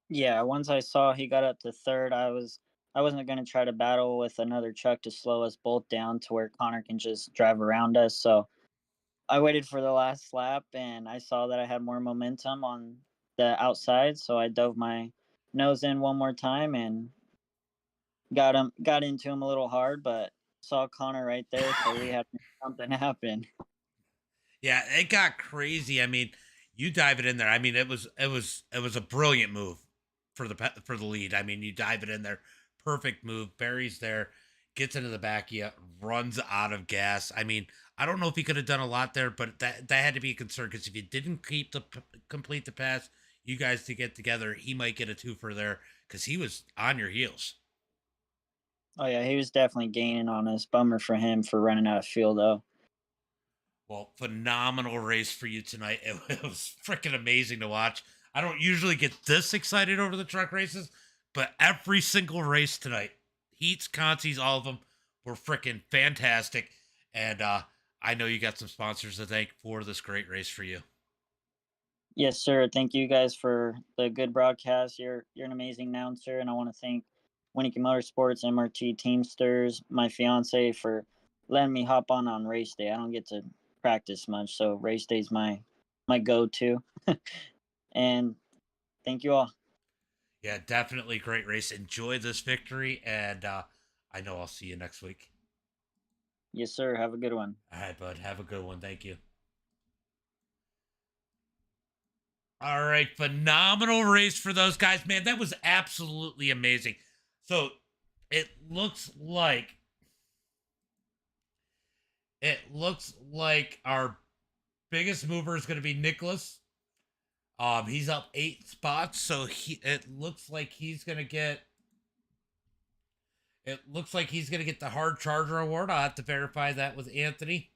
Yeah, once I saw he got up to third, I wasn't going to try to battle with another truck to slow us both down to where Connor can just drive around us. So I waited for the last lap, and I saw that I had more momentum on the outside, so I dove my nose in one more time and got into him a little hard, but saw Connor right there, so we had to make something happen. Yeah, it got crazy. I mean, you dive it in there. I mean, it was a brilliant move for the lead. I mean, you dive it in there, perfect move. Barry's there, gets into the back of you, runs out of gas. I mean, I don't know if he could have done a lot there, but that had to be a concern, because if you didn't complete the pass, you guys to get together, he might get a twofer there, because he was on your heels. Oh yeah, he was definitely gaining on us. Bummer for him for running out of fuel though. Well, phenomenal race for you tonight. It was freaking amazing to watch. I don't usually get this excited over the truck races, but every single race tonight, heats, consies, all of them, were freaking fantastic. And I know you got some sponsors to thank for this great race for you. Yes, sir. Thank you guys for the good broadcast. You're an amazing announcer, and I want to thank Winnicky Motorsports, MRT Teamsters, my fiance, for letting me hop on race day. I don't get to practice much, so race day's my go-to. And thank you all. Yeah, definitely great race. Enjoy this victory, and I know I'll see you next week. Yes, sir. Have a good one. All right, bud. Have a good one. Thank you. All right, phenomenal race for those guys. Man, that was absolutely amazing. So it looks like our biggest mover is going to be Nicholas. He's up 8 spots, so it looks like he's going to get the hard charger award. I'll have to verify that with Anthony.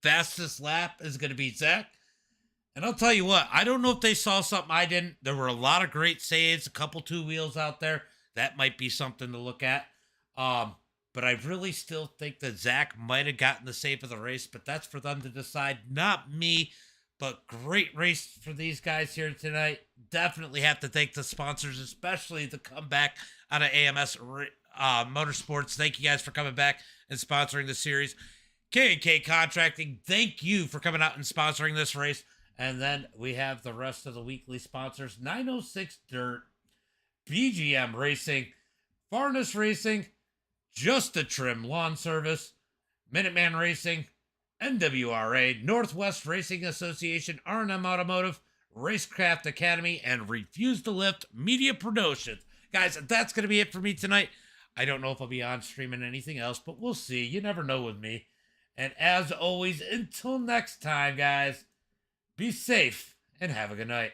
Fastest lap is going to be Zach. And I'll tell you what, I don't know if they saw something I didn't. There were a lot of great saves, a couple 2 wheels out there. That might be something to look at. But I really still think that Zach might have gotten the save of the race, but that's for them to decide, not me. But great race for these guys here tonight. Definitely have to thank the sponsors, especially the comeback out of AMS Motorsports. Thank you guys for coming back and sponsoring the series. K&K Contracting, thank you for coming out and sponsoring this race. And then we have the rest of the weekly sponsors. 906 Dirt, BGM Racing, Farness Racing, Just a Trim Lawn Service, Minuteman Racing, NWRA, Northwest Racing Association, R&M Automotive, Racecraft Academy, and Refuse to Lift Media Promotions. Guys, that's going to be it for me tonight. I don't know if I'll be on streaming anything else, but we'll see. You never know with me. And as always, until next time, guys, be safe and have a good night.